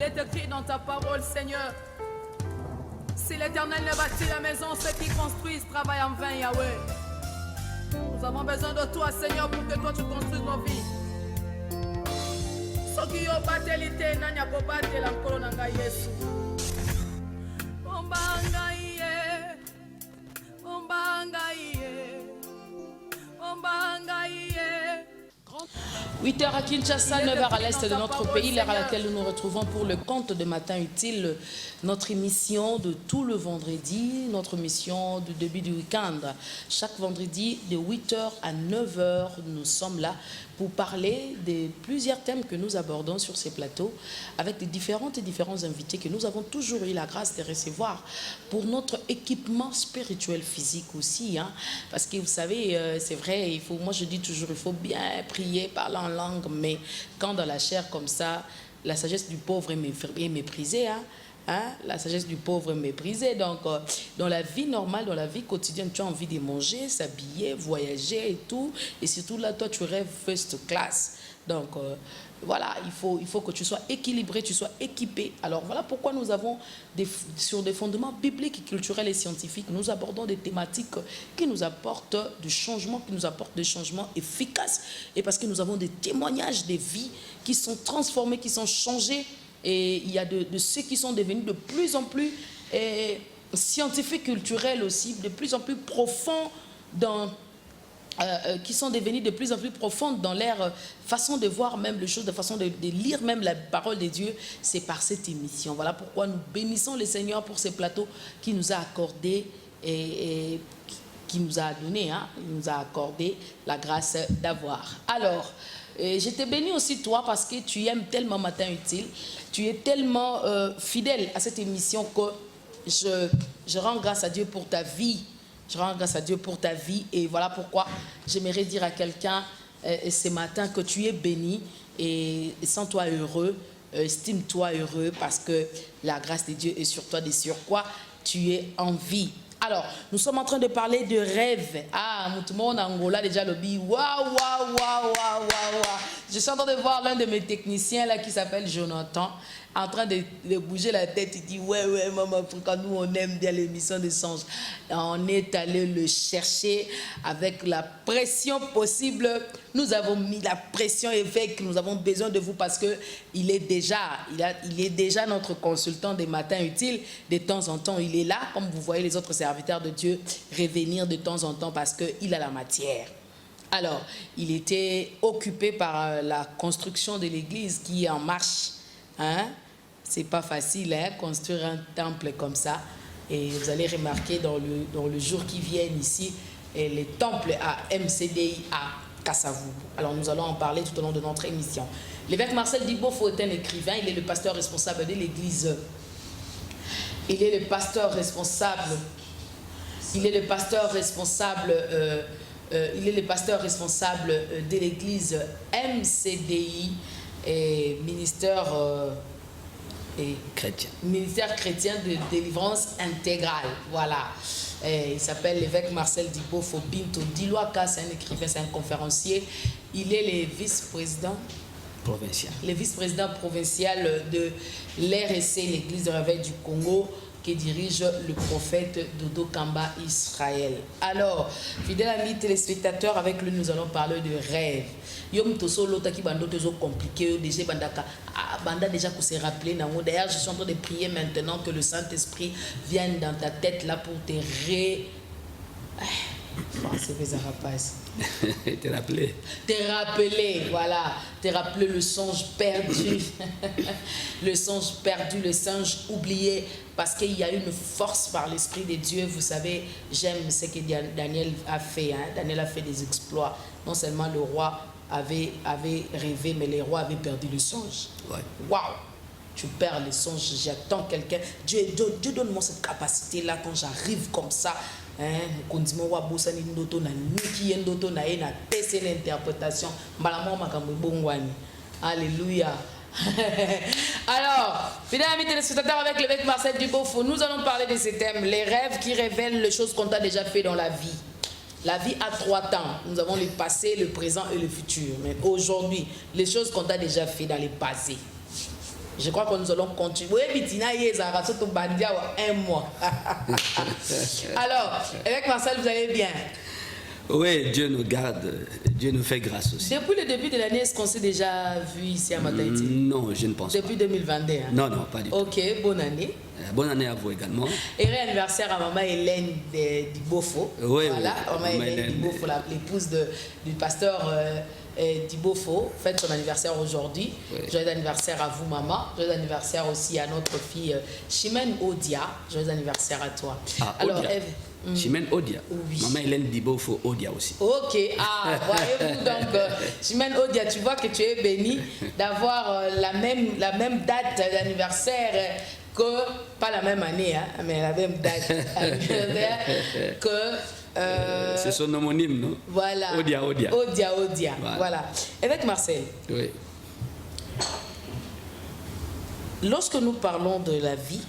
Il est écrit dans ta parole, Seigneur. Si l'Éternel ne bâtit la maison, ceux qui construisent travaillent en vain, Yahweh. Nous avons besoin de toi, Seigneur, pour que toi tu construises nos vies. Ce qui ont bâté n'anya pas bâté la colonne de Yesu. Ombangaye, ombangaye, ombangaye. 8h à Kinshasa, 9h à l'est de notre pays, l'heure à laquelle nous nous retrouvons pour le compte de Matin Utile, notre émission de tout le vendredi, notre émission du début du week-end. Chaque vendredi, de 8h à 9h, nous sommes là pour parler de plusieurs thèmes que nous abordons sur ces plateaux avec des différents invités que nous avons toujours eu la grâce de recevoir pour notre équipement spirituel physique aussi. Hein, parce que vous savez, c'est vrai, moi je dis toujours, il faut bien prier, parler en langue, mais quand dans la chair comme ça, la sagesse du pauvre est méprisée. La sagesse du pauvre est méprisée. Donc, dans la vie normale, dans la vie quotidienne, tu as envie de manger, s'habiller, voyager et tout. Et surtout là, toi, tu rêves first class. Donc, voilà, il faut que tu sois équilibré, tu sois équipé. Alors, voilà pourquoi nous avons, sur des fondements bibliques, culturels et scientifiques, nous abordons des thématiques qui nous apportent du changement, qui nous apportent des changements efficaces. Et parce que nous avons des témoignages des vies qui sont transformées, qui sont changées. Et il y a de ceux qui sont devenus de plus en plus scientifiques, culturels aussi, de plus en plus profonds qui sont devenus de plus en plus profondes dans leur façon de voir même les choses, de façon de lire même la parole de Dieu. C'est par cette émission. Voilà pourquoi nous bénissons le Seigneur pour ces plateaux qu'il nous a accordés et qui nous a donné, il nous a accordé la grâce d'avoir. Alors, je te bénis aussi toi parce que tu aimes tellement Matin Utile, tu es tellement fidèle à cette émission que je rends grâce à Dieu pour ta vie. Je rends grâce à Dieu pour ta vie et voilà pourquoi j'aimerais dire à quelqu'un ce matin que tu es béni et sens-toi heureux, estime-toi heureux parce que la grâce de Dieu est sur toi, de sur quoi tu es en vie. Alors, nous sommes en train de parler de rêve. Ah, tout le monde en Angola déjà le dit. Waouh. Je suis en train de voir l'un de mes techniciens là qui s'appelle Jonathan en train de bouger la tête. Il dit ouais maman, pourquoi nous on aime bien l'émission de Songe. On est allé le chercher avec la pression possible. Nous avons mis la pression évêque. Nous avons besoin de vous parce que il est déjà notre consultant des Matins Utiles. De temps en temps, il est là, comme vous voyez les autres serviteurs de Dieu revenir de temps en temps parce qu'il a la matière. Alors, il était occupé par la construction de l'église qui est en marche. C'est pas facile, construire un temple comme ça. Et vous allez remarquer dans le jour qui vient ici, les temples à MCDI à Kassavou. Alors, nous allons en parler tout au long de notre émission. L'évêque Marcel Dibofo est un écrivain, il est le pasteur responsable de l'église. Il est le pasteur responsable. Il est le pasteur responsable de l'église MCDI et ministère chrétien de délivrance intégrale. Voilà. Il s'appelle l'évêque Marcel Dibofo Binto Diloaka, c'est un écrivain, c'est un conférencier. Il est le vice-président provincial. Le vice-président provincial de l'RSC, l'église de réveil du Congo, qui dirige le prophète Dodo Kamba Israël. Alors, fidèles amis téléspectateurs, avec lui nous allons parler de rêve. Yom toso lota ki bando tozo compliqué déjà bandaka banda déjà pour se rappeler nango. D'ailleurs, je suis en train de prier maintenant que le Saint-Esprit vienne dans ta tête là pour te Te rappeler. Te rappeler, voilà. Te rappeler le songe perdu. Le songe perdu, le songe oublié. Parce qu'il y a une force par l'Esprit de Dieu. Vous savez, j'aime ce que Daniel a fait. Daniel a fait des exploits. Non seulement le roi avait rêvé, mais les rois avaient perdu le songe. Waouh! Tu perds les songes, j'attends quelqu'un. Dieu donne-moi cette capacité-là quand j'arrive comme ça. Alléluia. Alors, mesdames et téléspectateurs, avec l'évêque Marcel Dibofo, nous allons parler de ces thèmes, les rêves qui révèlent les choses qu'on t'a déjà fait dans la vie. La vie a 3 temps. Nous avons le passé, le présent et le futur. Mais aujourd'hui, les choses qu'on t'a déjà fait dans le passé. Je crois que nous allons continuer. Un mois. Alors, avec Marcel, vous allez bien? Oui, Dieu nous garde, Dieu nous fait grâce aussi. Depuis le début de l'année, est-ce qu'on s'est déjà vu ici à Mataïti? Non, je ne pense pas. Depuis 2021? Non, non, pas du tout. Ok, bonne année. Bonne année à vous également. Et réanniversaire à maman Hélène Dibofo. Oui, voilà, oui, maman Hélène Dibofo, l'épouse du pasteur Dibofo, fête son anniversaire aujourd'hui. Oui. Joyeux anniversaire à vous, maman. Joyeux anniversaire aussi à notre fille Chimène Odia. Joyeux anniversaire à toi. Ah, alors, Odia. Eve. Chimène Odia. Oui. Maman Hélène Dibofo Odia aussi. Ok, voyez-vous donc, Chimène Odia, tu vois que tu es bénie d'avoir la même date d'anniversaire que, pas la même année, hein, mais la même date d'anniversaire que... c'est son homonyme, non? Voilà. Odia. Odia. Voilà. Avec Marcel. Oui. Lorsque nous parlons de la vie,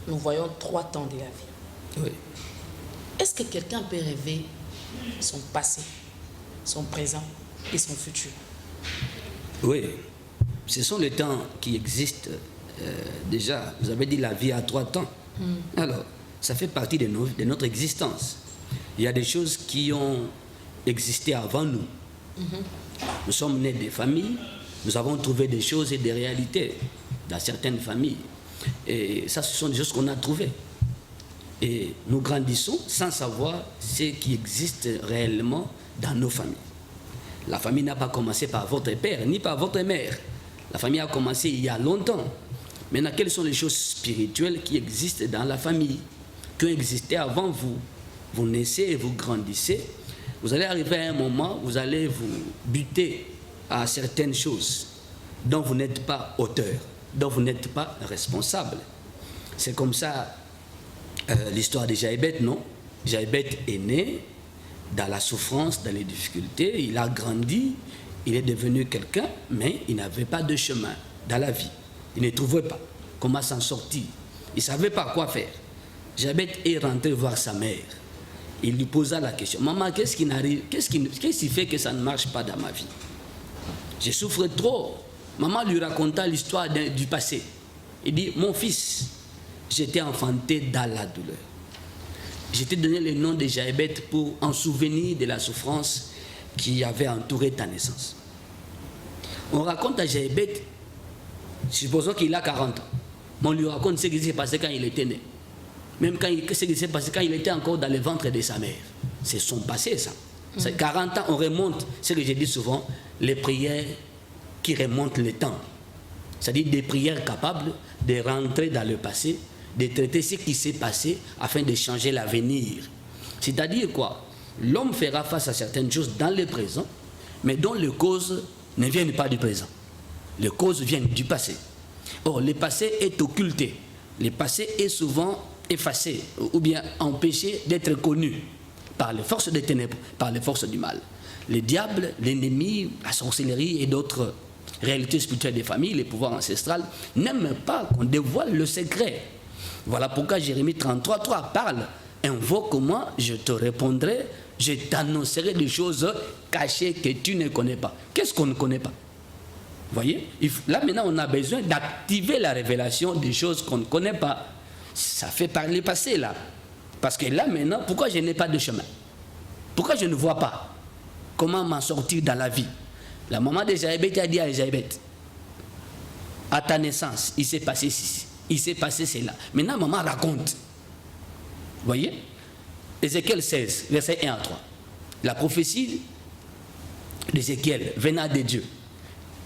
nous voyons 3 temps de la vie. Oui. Est-ce que quelqu'un peut rêver son passé, son présent et son futur? Oui. Ce sont les temps qui existent déjà. Vous avez dit la vie a 3 temps. Alors, ça fait partie de notre existence. Il y a des choses qui ont existé avant nous. Nous sommes nés des familles, nous avons trouvé des choses et des réalités dans certaines familles. Et ça, ce sont des choses qu'on a trouvées. Et nous grandissons sans savoir ce qui existe réellement dans nos familles. La famille n'a pas commencé par votre père ni par votre mère. La famille a commencé il y a longtemps. Maintenant, quelles sont les choses spirituelles qui existent dans la famille, qui ont existé avant vous? Vous naissez et vous grandissez. Vous allez arriver à un moment où vous allez vous buter à certaines choses dont vous n'êtes pas auteur, dont vous n'êtes pas responsable. C'est comme ça l'histoire de Jaébet, non? Jaébet est né dans la souffrance, dans les difficultés, il a grandi, il est devenu quelqu'un, mais il n'avait pas de chemin dans la vie. Il ne trouvait pas comment s'en sortir. Il ne savait pas quoi faire. Jaébet est rentré voir sa mère. Il lui posa la question. Maman, qu'est-ce qui fait que ça ne marche pas dans ma vie? Je souffre trop. Maman lui raconta l'histoire du passé. Il dit, mon fils, j'étais enfanté dans la douleur. Je t'ai donné le nom de Jaébet pour en souvenir de la souffrance qui avait entouré ta naissance. On raconte à Jaébet, supposons qu'il a 40 ans, mais on lui raconte ce qui s'est passé quand il était né. Même ce qui s'est passé quand il était encore dans le ventre de sa mère. C'est son passé, ça. 40 ans, on remonte, ce que je dis souvent, les prières qui remontent le temps. C'est-à-dire des prières capables de rentrer dans le passé, de traiter ce qui s'est passé afin de changer l'avenir. C'est-à-dire quoi? L'homme fera face à certaines choses dans le présent, mais dont les causes ne viennent pas du présent. Les causes viennent du passé. Or, le passé est occulté. Le passé est souvent effacé ou bien empêché d'être connu par les forces des ténèbres, par les forces du mal. Le diable, l'ennemi, la sorcellerie et d'autres réalités spirituelles des familles, les pouvoirs ancestrales, n'aiment pas qu'on dévoile le secret. Voilà pourquoi Jérémie 33:3 parle. Invoque-moi, je te répondrai, je t'annoncerai des choses cachées que tu ne connais pas. Qu'est-ce qu'on ne connaît pas? Vous voyez? Là maintenant, on a besoin d'activer la révélation des choses qu'on ne connaît pas. Ça fait parler passé là. Parce que là maintenant, pourquoi je n'ai pas de chemin? Pourquoi je ne vois pas comment m'en sortir dans la vie? La maman de Jaébet a dit à Jaébet, à ta naissance, il s'est passé ceci, il s'est passé cela. Maintenant, maman raconte. Vous voyez? Ézéchiel 16, verset 1 à 3. La prophétie d'Ézéchiel venant de Dieu.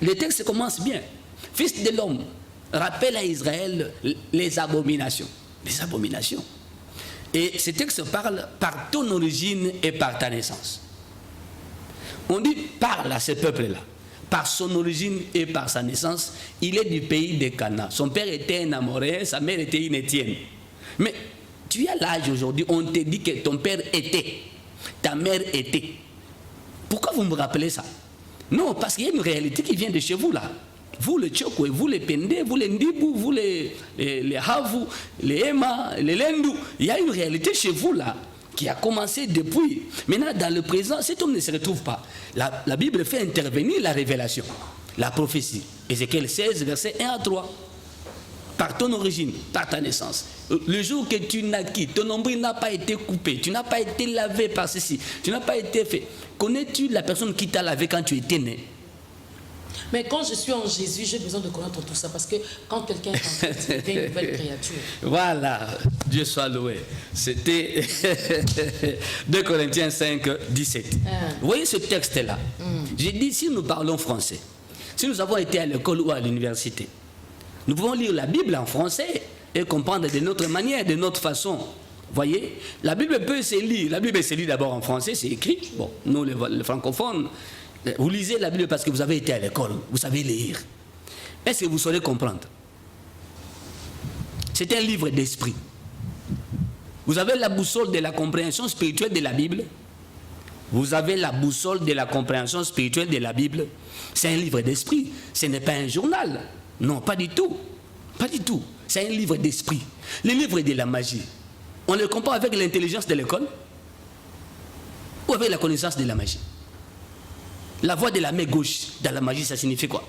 Le texte commence bien. Fils de l'homme, rappelle à Israël les abominations. Les abominations. Et ce texte parle par ton origine et par ta naissance. On dit parle à ce peuple-là. Par son origine et par sa naissance, il est du pays de Cana. Son père était un Amoréen, sa mère était une Étienne. Mais tu as l'âge aujourd'hui, on te dit que ton père était, ta mère était. Pourquoi vous me rappelez ça? Non, parce qu'il y a une réalité qui vient de chez vous là. Vous les Tchokwe, vous les Pende, vous les Ndibou, vous les Havu, les Ema, les Lendou. Il y a une réalité chez vous là qui a commencé depuis. Maintenant, dans le présent, cet homme ne se retrouve pas. La Bible fait intervenir la révélation, la prophétie. Ézéchiel 16, verset 1 à 3. par ton origine, par ta naissance. Le jour que tu naquis, ton nombril n'a pas été coupé, tu n'as pas été lavé par ceci, tu n'as pas été fait. Connais-tu la personne qui t'a lavé quand tu étais né? Mais quand je suis en Jésus, j'ai besoin de connaître tout ça, parce que quand quelqu'un est en Christ, il devient une nouvelle créature. Voilà, Dieu soit loué. C'était 2 Corinthiens 5, 17. Vous voyez ce texte-là? J'ai dit, si nous parlons français, si nous avons été à l'école ou à l'université, nous pouvons lire la Bible en français et comprendre de notre manière, de notre façon. Vous voyez, la Bible peut se lire. La Bible se lit d'abord en français, c'est écrit. Bon, nous les francophones, vous lisez la Bible parce que vous avez été à l'école, vous savez lire. Est-ce que vous saurez comprendre? C'est un livre d'esprit. Vous avez la boussole de la compréhension spirituelle de la Bible. Vous avez la boussole de la compréhension spirituelle de la Bible. C'est un livre d'esprit. Ce n'est pas un journal. Non, pas du tout. Pas du tout. C'est un livre d'esprit. Le livre de la magie. On le compare avec l'intelligence de l'école ou avec la connaissance de la magie. La voix de la main gauche dans la magie, ça signifie quoi?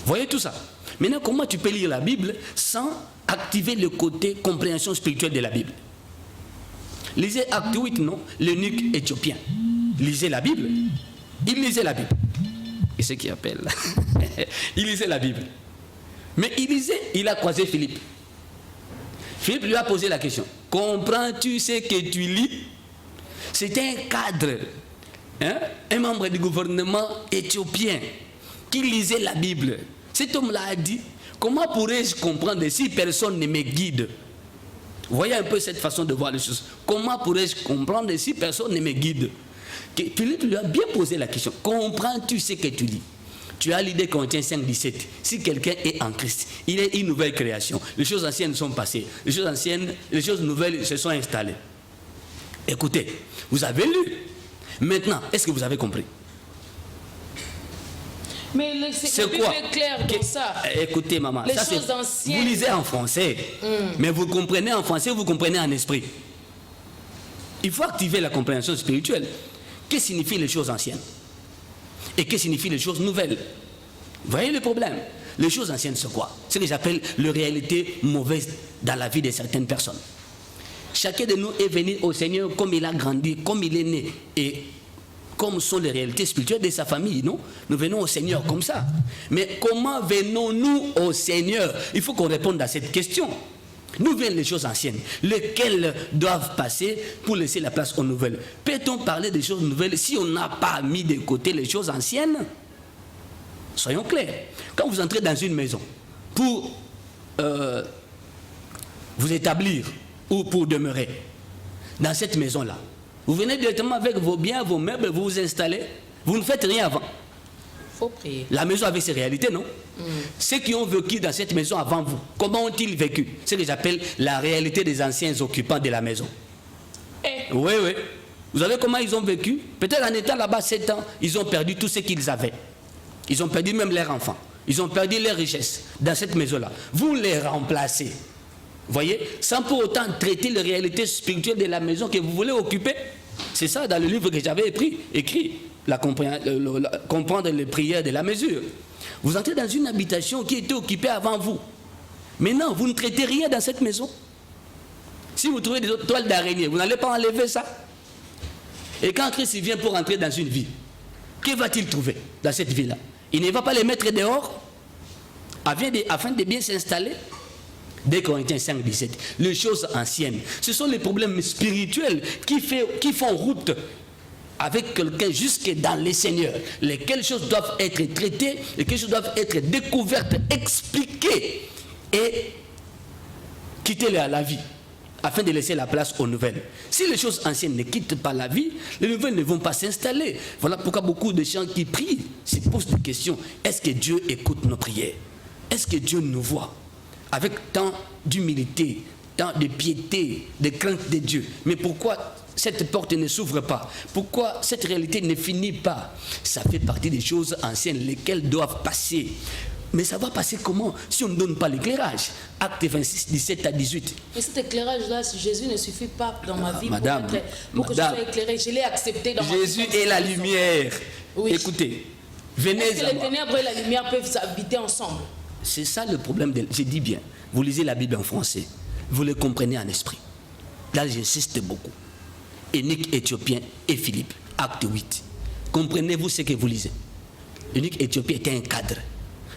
Voyez tout ça. Maintenant, comment tu peux lire la Bible sans activer le côté compréhension spirituelle de la Bible? Lisez Acte 8, non? L'eunuque éthiopien. Lisez la Bible. Il lisait la Bible. Et ce qui appelle. Il lisait la Bible. Mais il lisait, il a croisé Philippe. Philippe lui a posé la question. Comprends-tu ce que tu lis? C'était un cadre. Hein? Un membre du gouvernement éthiopien qui lisait la Bible. Cet homme-là a dit, comment pourrais-je comprendre si personne ne me guide? Vous voyez un peu cette façon de voir les choses. Comment pourrais-je comprendre si personne ne me guide? Philippe lui a bien posé la question. Comprends-tu ce que tu lis? Tu as l'idée Corinthiens 5, 17. Si quelqu'un est en Christ, il est une nouvelle création. Les choses anciennes sont passées. Les choses anciennes, les choses nouvelles se sont installées. Écoutez, vous avez lu. Maintenant, est-ce que vous avez compris? Mais c'est quoi? Clair dans ça. Écoutez, maman, les ça, choses anciennes. Vous lisez en français, mais vous comprenez en français, vous comprenez en esprit. Il faut activer la compréhension spirituelle. Que signifient les choses anciennes? Et que signifient les choses nouvelles? Vous voyez le problème? Les choses anciennes, c'est quoi? C'est ce que j'appelle les réalités mauvaises dans la vie de certaines personnes. Chacun de nous est venu au Seigneur comme il a grandi, comme il est né. Et comme sont les réalités spirituelles de sa famille, non? Nous venons au Seigneur comme ça. Mais comment venons-nous au Seigneur? Il faut qu'on réponde à cette question. Nous viennent les choses anciennes, lesquelles doivent passer pour laisser la place aux nouvelles. Peut-on parler des choses nouvelles si on n'a pas mis de côté les choses anciennes? Soyons clairs. Quand vous entrez dans une maison pour vous établir ou pour demeurer dans cette maison-là, vous venez directement avec vos biens, vos meubles, vous vous installez, vous ne faites rien avant. Faut prier. La maison avait ses réalités, non? Ceux qui ont vécu dans cette maison avant vous, comment ont-ils vécu? C'est ce que j'appelle la réalité des anciens occupants de la maison. Oui, oui. Vous savez comment ils ont vécu? Peut-être en étant là-bas 7 ans, ils ont perdu tout ce qu'ils avaient. Ils ont perdu même leurs enfants. Ils ont perdu leurs richesses dans cette maison-là. Vous les remplacez. Voyez, sans pour autant traiter les réalités spirituelles de la maison que vous voulez occuper. C'est ça dans le livre que j'avais écrit, comprendre les prières de la mesure. Vous entrez dans une habitation qui était occupée avant vous. Maintenant, vous ne traitez rien dans cette maison. Si vous trouvez des toiles d'araignée, vous n'allez pas enlever ça. Et quand Christ vient pour entrer dans une vie, que va-t-il trouver dans cette vie-là? Il ne va pas les mettre dehors afin de bien s'installer. 2 Corinthiens 5, 17. Les choses anciennes, ce sont les problèmes spirituels qui font route avec quelqu'un jusque dans les seigneurs. Lesquelles choses doivent être traitées, lesquelles choses doivent être découvertes, expliquées et quitter à la vie afin de laisser la place aux nouvelles. Si les choses anciennes ne quittent pas la vie, les nouvelles ne vont pas s'installer. Voilà pourquoi beaucoup de gens qui prient se posent des questions. Est-ce que Dieu écoute nos prières? Est-ce que Dieu nous voit? Avec tant d'humilité, tant de piété, de crainte de Dieu. Mais pourquoi cette porte ne s'ouvre pas? Pourquoi cette réalité ne finit pas? Ça fait partie des choses anciennes, lesquelles doivent passer. Mais ça va passer comment si on ne donne pas l'éclairage? Acte 26, 17 à 18. Mais cet éclairage-là, Jésus ne suffit pas dans ma vie pour que je sois éclairé. Je l'ai accepté dans ma vie. Jésus est la lumière. Oui. Écoutez, venez. Est-ce que les ténèbres et la lumière peuvent s'habiter ensemble? c'est ça le problème. Je dis bien, vous lisez la Bible en français, vous le comprenez en esprit. Là, j'insiste beaucoup. Eunuque éthiopien et Philippe, acte 8. Comprenez-vous ce que vous lisez? L'eunuque éthiopien était un cadre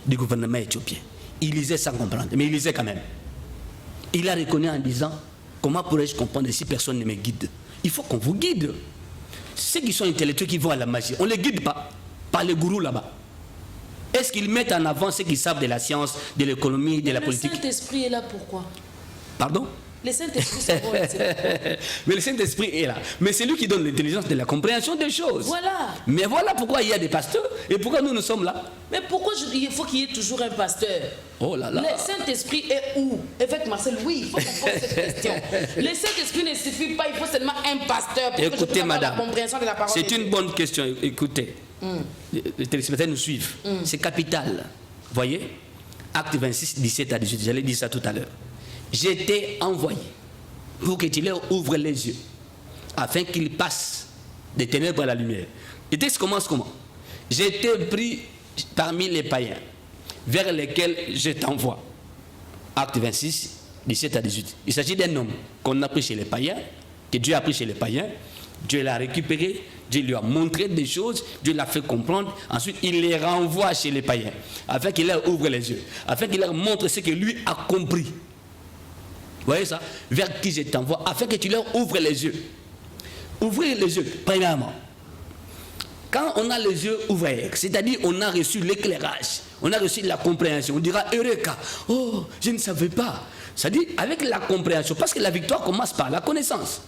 du gouvernement éthiopien. Il lisait sans comprendre, mais il lisait quand même. Il a reconnu en disant, comment pourrais-je comprendre si personne ne me guide? Il faut qu'on vous guide. Ceux qui sont intellectuels qui vont à la magie, on ne les guide pas par les gourous là-bas. Est-ce qu'ils mettent en avant ceux qui savent de la science, de l'économie, de la politique? Le Saint-Esprit est là pourquoi? Pardon? Le Saint-Esprit, c'est bon. Mais le Saint-Esprit est là. Mais c'est lui qui donne l'intelligence de la compréhension des choses. Voilà. Mais voilà pourquoi il y a des pasteurs et pourquoi nous sommes là. Mais pourquoi il faut qu'il y ait toujours un pasteur? Oh là là. Le Saint-Esprit est où? Évêque Marcel, oui, il faut qu'on pose cette question. Le Saint-Esprit ne suffit pas, il faut seulement un pasteur pour Écoutez, que je puisse avoir la madame, compréhension de la parole. c'est une bonne question. Écoutez, les téléspectateurs nous suivent. C'est capital. Voyez, acte 26, 17 à 18, j'allais dire ça tout à l'heure. J'étais envoyé pour que tu leur ouvres les yeux, afin qu'ils passent des ténèbres à la lumière. Le texte commence comment? J'ai été pris parmi les païens, vers lesquels je t'envoie. Acte 26, 17 à 18. Il s'agit d'un homme qu'on a pris chez les païens, que Dieu a pris chez les païens. Dieu l'a récupéré, Dieu lui a montré des choses, Dieu l'a fait comprendre. Ensuite, il les renvoie chez les païens, afin qu'il leur ouvre les yeux, afin qu'il leur montre ce que lui a compris. Vous voyez ça? Vers qui je t'envoie, afin que tu leur ouvres les yeux. Ouvrir les yeux, premièrement. Quand on a les yeux ouverts, c'est-à-dire on a reçu l'éclairage, on a reçu la compréhension, on dira Eureka, oh, je ne savais pas. C'est-à-dire avec la compréhension, parce que la victoire commence par la connaissance.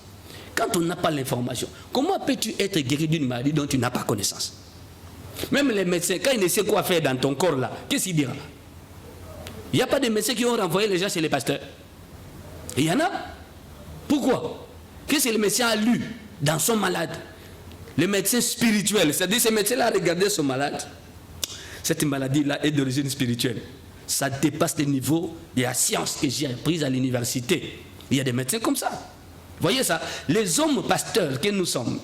Quand on n'a pas l'information, comment peux-tu être guéri d'une maladie dont tu n'as pas connaissance? Même les médecins, quand ils ne savent quoi faire dans ton corps là, qu'est-ce qu'ils diront? Il n'y a pas de médecins qui ont renvoyé les gens chez les pasteurs. Il y en a. Pourquoi? Qu'est-ce que le médecin a lu dans son malade? Le médecin spirituel, c'est-à-dire ce médecin-là a regardé son malade. Cette maladie-là est d'origine spirituelle. Ça dépasse le niveau de la science que j'ai apprise à l'université. Il y a des médecins comme ça. Voyez ça? Les hommes pasteurs que nous sommes,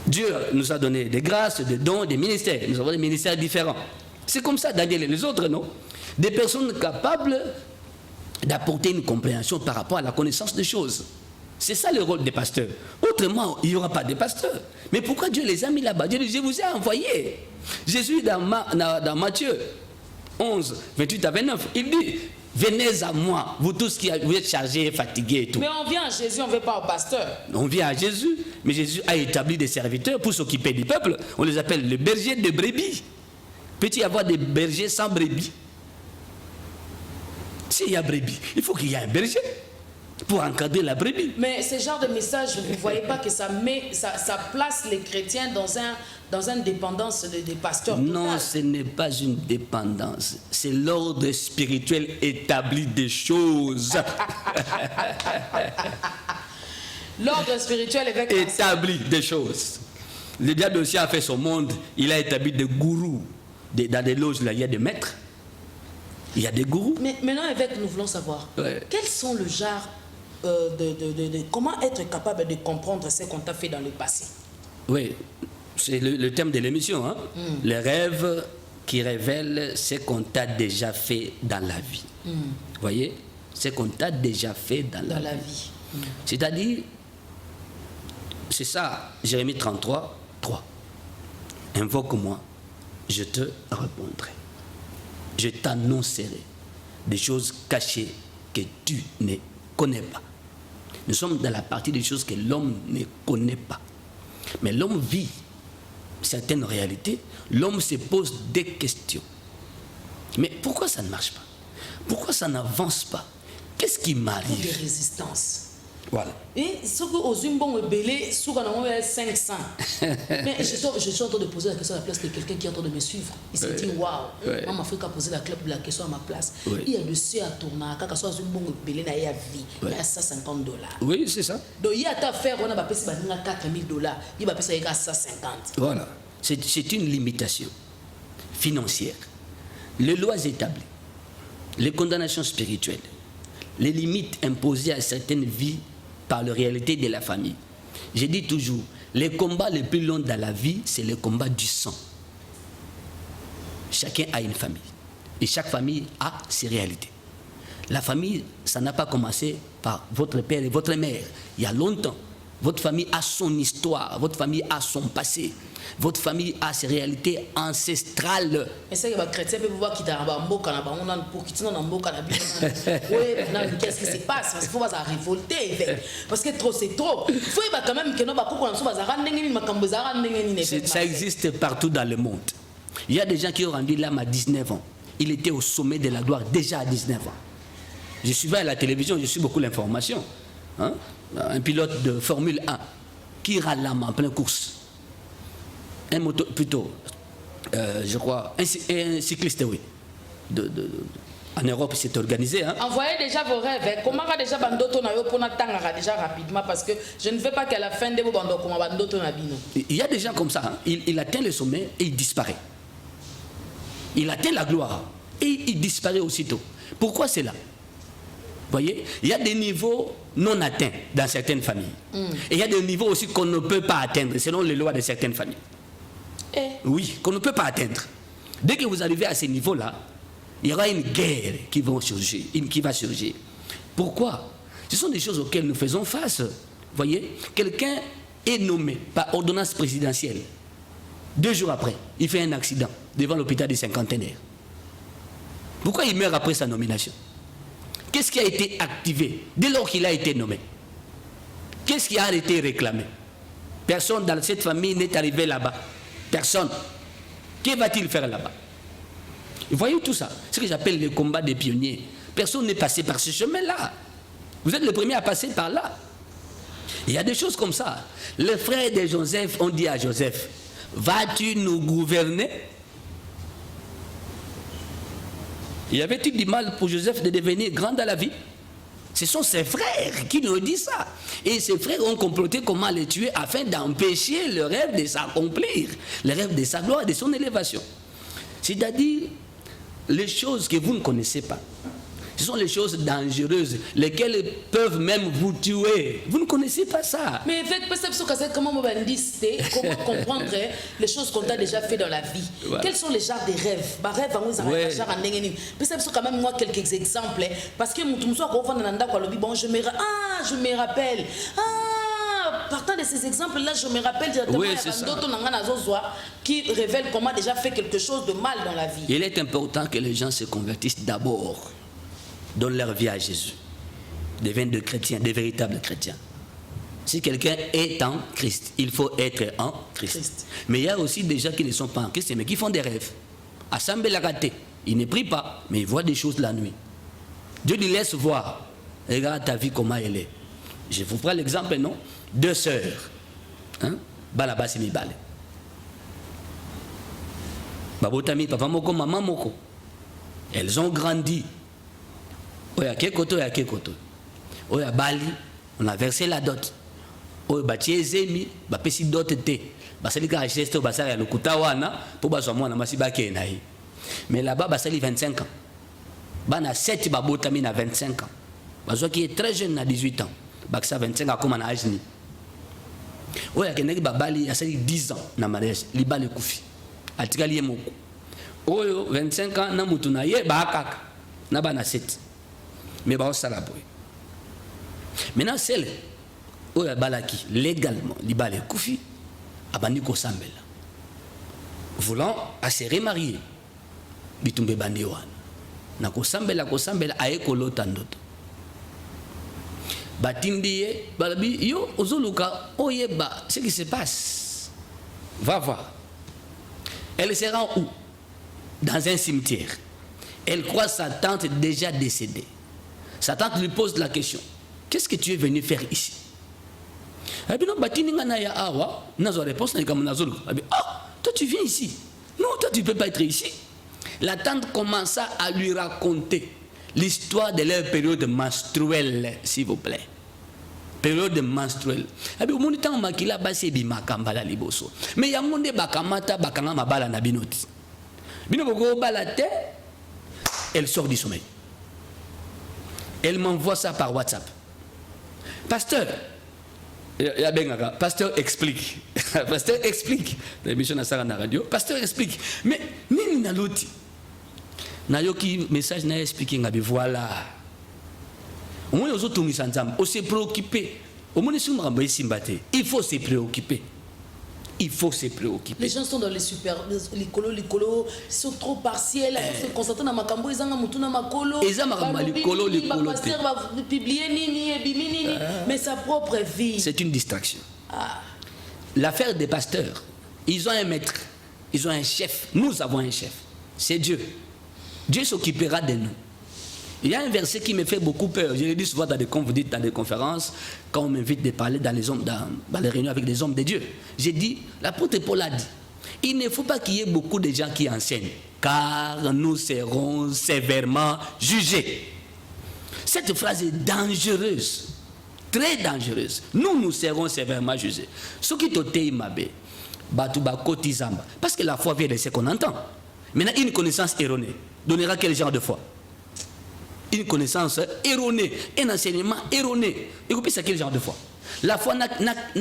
Dieu nous a donné des grâces, des dons, des ministères. Nous avons des ministères différents. C'est comme ça, Daniel et les autres, non? Des personnes capables d'apporter une compréhension par rapport à la connaissance des choses. C'est ça le rôle des pasteurs. Autrement, il n'y aura pas de pasteurs. Mais pourquoi Dieu les a mis là-bas? Dieu dit, je vous ai envoyé. Jésus, dans Matthieu 11, 28 à 29, il dit, venez à moi, vous tous qui vous êtes chargés et fatigués et tout. Mais on vient à Jésus, on ne veut pas au pasteur. On vient à Jésus, mais Jésus a établi des serviteurs pour s'occuper du peuple. On les appelle les bergers de brebis. Peut-il y avoir des bergers sans brebis? S'il y a brebis, il faut qu'il y ait un berger pour encadrer la brebis. Mais ce genre de message, vous ne voyez pas que ça place les chrétiens dans une dépendance des pasteurs? Non, ce n'est pas une dépendance. C'est l'ordre spirituel établi des choses. L'ordre spirituel avec établi des choses. Le diable aussi a fait son monde. Il a établi des gourous. Dans des loges, là, il y a des maîtres. Il y a des gourous. Mais maintenant, évêque, nous voulons savoir quels sont le genre comment être capable de comprendre ce qu'on t'a fait dans le passé. Oui, c'est le thème de l'émission. Hein? Les rêves qui révèlent ce qu'on t'a déjà fait dans la vie. Vous voyez? Ce qu'on t'a déjà fait dans la vie. C'est-à-dire, c'est ça, Jérémie 33, 3. Invoque-moi, je te répondrai. Je t'annoncerai des choses cachées que tu ne connais pas. Nous sommes dans la partie des choses que l'homme ne connaît pas. Mais l'homme vit certaines réalités. L'homme se pose des questions. Mais pourquoi ça ne marche pas? Pourquoi ça n'avance pas? Qu'est-ce qui m'arrive? Des résistances. Voilà. Et ce que aux Zimbabwe belé, souvent on a 500. Mais je suis en train de poser la question à la place de quelqu'un qui est en train de me suivre. Il s'est dit waouh, maman Afrique a posé la question à ma place. Il y a le C à tourner, quand soit Zimbabwe belé na ya vie, il y a $150. Oui, c'est ça. Donc il y a ta faire on a pas payé $4,000, il va payer 150. Voilà. C'est une limitation financière. Les lois établies, les condamnations spirituelles, les limites imposées à certaines vies par la réalité de la famille. Je dis toujours, les combats les plus longs dans la vie, c'est le combat du sang. chacun a une famille. Et chaque famille a ses réalités. La famille, ça n'a pas commencé par votre père et votre mère. Il y a longtemps. Votre famille a son histoire, votre famille a son passé, votre famille a ses réalités ancestrales. Et c'est que les chrétiens peuvent voir qu'ils qu'est-ce qui se passe? Parce qu'il faut pas révolter. Parce que trop, c'est trop. Il faut quand même que ça existe partout dans le monde. Il y a des gens qui ont rendu l'âme à 19 ans. Il était au sommet de la gloire déjà à 19 ans. Je suivais à la télévision, je suis beaucoup l'information. Hein? Un pilote de Formule 1 qui râle l'âme en pleine course. Un moto, plutôt, je crois, un cycliste, oui. En Europe, c'est organisé. Hein? Envoyez déjà vos rêves. Comment déjà Bandoto na yo pour n'attendre déjà rapidement parce que je ne veux pas qu'à la fin de vos Bandoto na bino. Il y a des gens comme ça. Hein? Il atteint le sommet et il disparaît. Il atteint la gloire et il disparaît aussitôt. Pourquoi c'est là? Vous voyez, il y a des niveaux non atteints dans certaines familles. Et il y a des niveaux aussi qu'on ne peut pas atteindre selon les lois de certaines familles. Oui, qu'on ne peut pas atteindre. Dès que vous arrivez à ces niveaux-là, il y aura une guerre qui va surgir. Pourquoi? Ce sont des choses auxquelles nous faisons face. Vous voyez, quelqu'un est nommé par ordonnance présidentielle. 2 jours après, il fait un accident devant l'hôpital des cinquantenaires. Pourquoi il meurt après sa nomination? Qu'est-ce qui a été activé dès lors qu'il a été nommé? Qu'est-ce qui a été réclamé? Personne dans cette famille n'est arrivé là-bas. Personne. Que va-t-il faire là-bas? Vous voyez tout ça? Ce que j'appelle le combat des pionniers. Personne n'est passé par ce chemin-là. Vous êtes le premier à passer par là. Il y a des choses comme ça. Les frères de Joseph ont dit à Joseph, vas-tu nous gouverner? Y avait-il du mal pour Joseph de devenir grand dans la vie? Ce sont ses frères qui nous disent ça. Et ses frères ont comploté comment le tuer afin d'empêcher le rêve de s'accomplir, le rêve de sa gloire, de son élévation. C'est-à-dire, les choses que vous ne connaissez pas, ce sont les choses dangereuses, lesquelles peuvent même vous tuer. Vous ne connaissez pas ça. Mais avec perception, comment comprendre les choses qu'on a déjà fait dans la vie? Ouais. Quels sont les genres de rêves? Perception quand même moi quelques exemples, parce que bon, je me rappelle. Partant de ces exemples-là, je me rappelle directement qui révèlent comment déjà fait quelque chose de mal dans la vie. Il est important que les gens se convertissent d'abord, donnent leur vie à Jésus, deviennent de chrétiens, de véritables chrétiens. Si quelqu'un est en Christ, il faut être en Christ. Mais il y a aussi des gens qui ne sont pas en Christ, mais qui font des rêves. Assemblée la raté, ils ne prient pas, mais ils voient des choses la nuit. Dieu lui laisse voir. Regarde ta vie, comment elle est. Je vous prends l'exemple, non? 2 sœurs. Hein? Balaba c'est mi balé. Babotami, papa moko, maman moko. Elles ont grandi. Oya kekoto, oya kekoto. Oya bali, on a versé la dot. Oya bati ezemi, bapesi dot te. Basali ka geste basali ya lokuta wana, po baswa mwana masiba ke na hi. Mais là-bas, basali 25 ans. Bana 7 babotami na 25 ans. Baswa qui est très jeune, à 18 ans. Baksa 25 ans comme en âge ni. Oya keneki babali asali 10 ans na mariage, libale kufi. Atikali ye moko. Oyo 25 ans na mutu na ye bakaka. Na bana 7. Mais ba osala boy. Maintenant celle oya balaki légalement libale kufi abandi ko sambela. Voulant à se remarier. Bitumbe bandi wana. Na ko sambela aye ko lota ndoto. Batimbiye, balabi, yo, ozoluka, oyeba, ce qui se passe. Va voir. Elle se rend où? Dans un cimetière. Elle croit sa tante déjà décédée. Sa tante lui pose la question. Qu'est-ce que tu es venu faire ici? Elle dit, non, réponse, toi tu viens ici. Non, toi tu ne peux pas être ici. La tante commença à lui raconter l'histoire de leur période menstruelle, s'il vous plaît. Période menstruelle. Mais il y a monde bakamata bakanga mabala na binoti. Binoko balate, elle sort du sommeil. Elle m'envoie ça par WhatsApp. Pasteur, Pasteur explique. Pasteur explique. L'émission à Sarah na radio. Pasteur explique. Mais Nini naloti. Nayoki message na expliqué ngabe voilà. Au moins aux autres on s'est préoccupé. Au moins il faut se préoccuper. Il faut se préoccuper. Les gens sont dans les l'écolo, ils sont trop partiels, ils se concentrent dans makambo, ils ont mutu na makolo. Ils ont makambo l'écolo. Pasteur va publier nini, mais sa propre vie. C'est une distraction. L'affaire des pasteurs, ils ont un maître, ils ont un chef. Nous avons un chef. C'est Dieu. Dieu s'occupera de nous. Il y a un verset qui me fait beaucoup peur. Je l'ai dit souvent dans des conférences, quand on m'invite de parler dans les réunions avec des hommes de Dieu. J'ai dit, l'apôtre Paul a dit, il ne faut pas qu'il y ait beaucoup de gens qui enseignent, car nous serons sévèrement jugés. Cette phrase est dangereuse, très dangereuse. Nous serons sévèrement jugés. Ce qui t'otei mabe, batuba kotizamba, parce que la foi vient de ce qu'on entend. Maintenant, une connaissance erronée donnera quel genre de foi? Une connaissance erronée, un enseignement erroné. Et vous c'est quel genre de foi? La foi n'a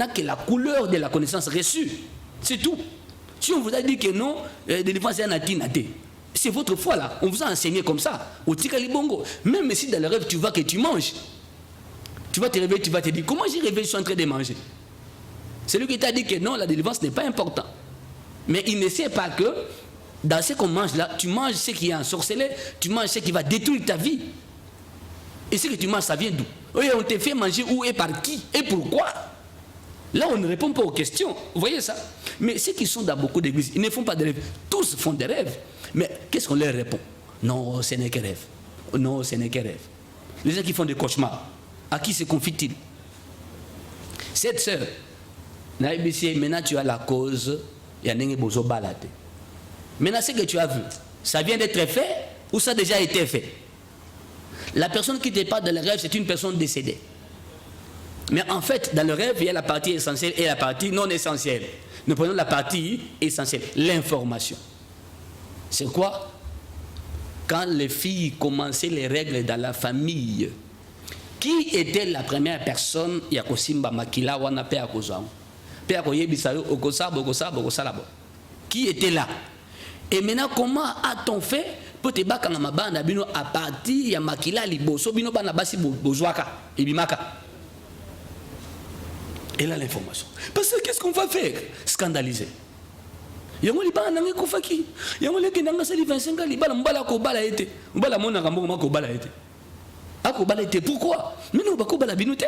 que la couleur de la connaissance reçue. C'est tout. Si on vous a dit que non, délivrance est naté. C'est votre foi là. On vous a enseigné comme ça. Au Tikalibongo. Même si dans le rêve tu vois que tu manges, tu vas te réveiller, tu vas te dire comment j'ai rêvé, je suis en train de manger. C'est lui qui t'a dit que non, la délivrance n'est pas important. Mais il ne sait pas que dans ce qu'on mange là, tu manges ce qui est ensorcelé, tu manges ce qui va détruire ta vie. Et ce que tu manges, ça vient d'où? Oui, on te fait manger où et par qui et pourquoi? Là, on ne répond pas aux questions. Vous voyez ça? Mais ceux qui sont dans beaucoup d'églises, ils ne font pas de rêves. Tous font des rêves. Mais qu'est-ce qu'on leur répond? Non, ce n'est que rêve. Non, ce n'est que rêve. Les gens qui font des cauchemars, à qui se confient-ils? Cette sœur, maintenant tu as la cause, il y a un bozo balade. Maintenant, ce que tu as vu, ça vient d'être fait ou ça a déjà été fait? La personne qui te parle dans le rêve, c'est une personne décédée. Mais en fait, dans le rêve, il y a la partie essentielle et la partie non essentielle. Nous prenons la partie essentielle, l'information. C'est quoi? Quand les filles commençaient les règles dans la famille, qui était la première personne Yakosimba Makila wana pe akozwa? Pe akoyebisa yo okosaba. Qui était là? Et maintenant, comment a-t-on fait pour te battre dans ma bande à partir de Makila Liboso, bino bana basi bozwaka, ibimaka? Et là l'information. Parce que qu'est-ce qu'on va faire? Scandaliser. Yango libana nange kofaki. Yango leki nanga sali 25 ans libala mbala ko bala été. Mbala mona kambo ko bala été. Ako bala été pourquoi? Mais nous bako bala binouté.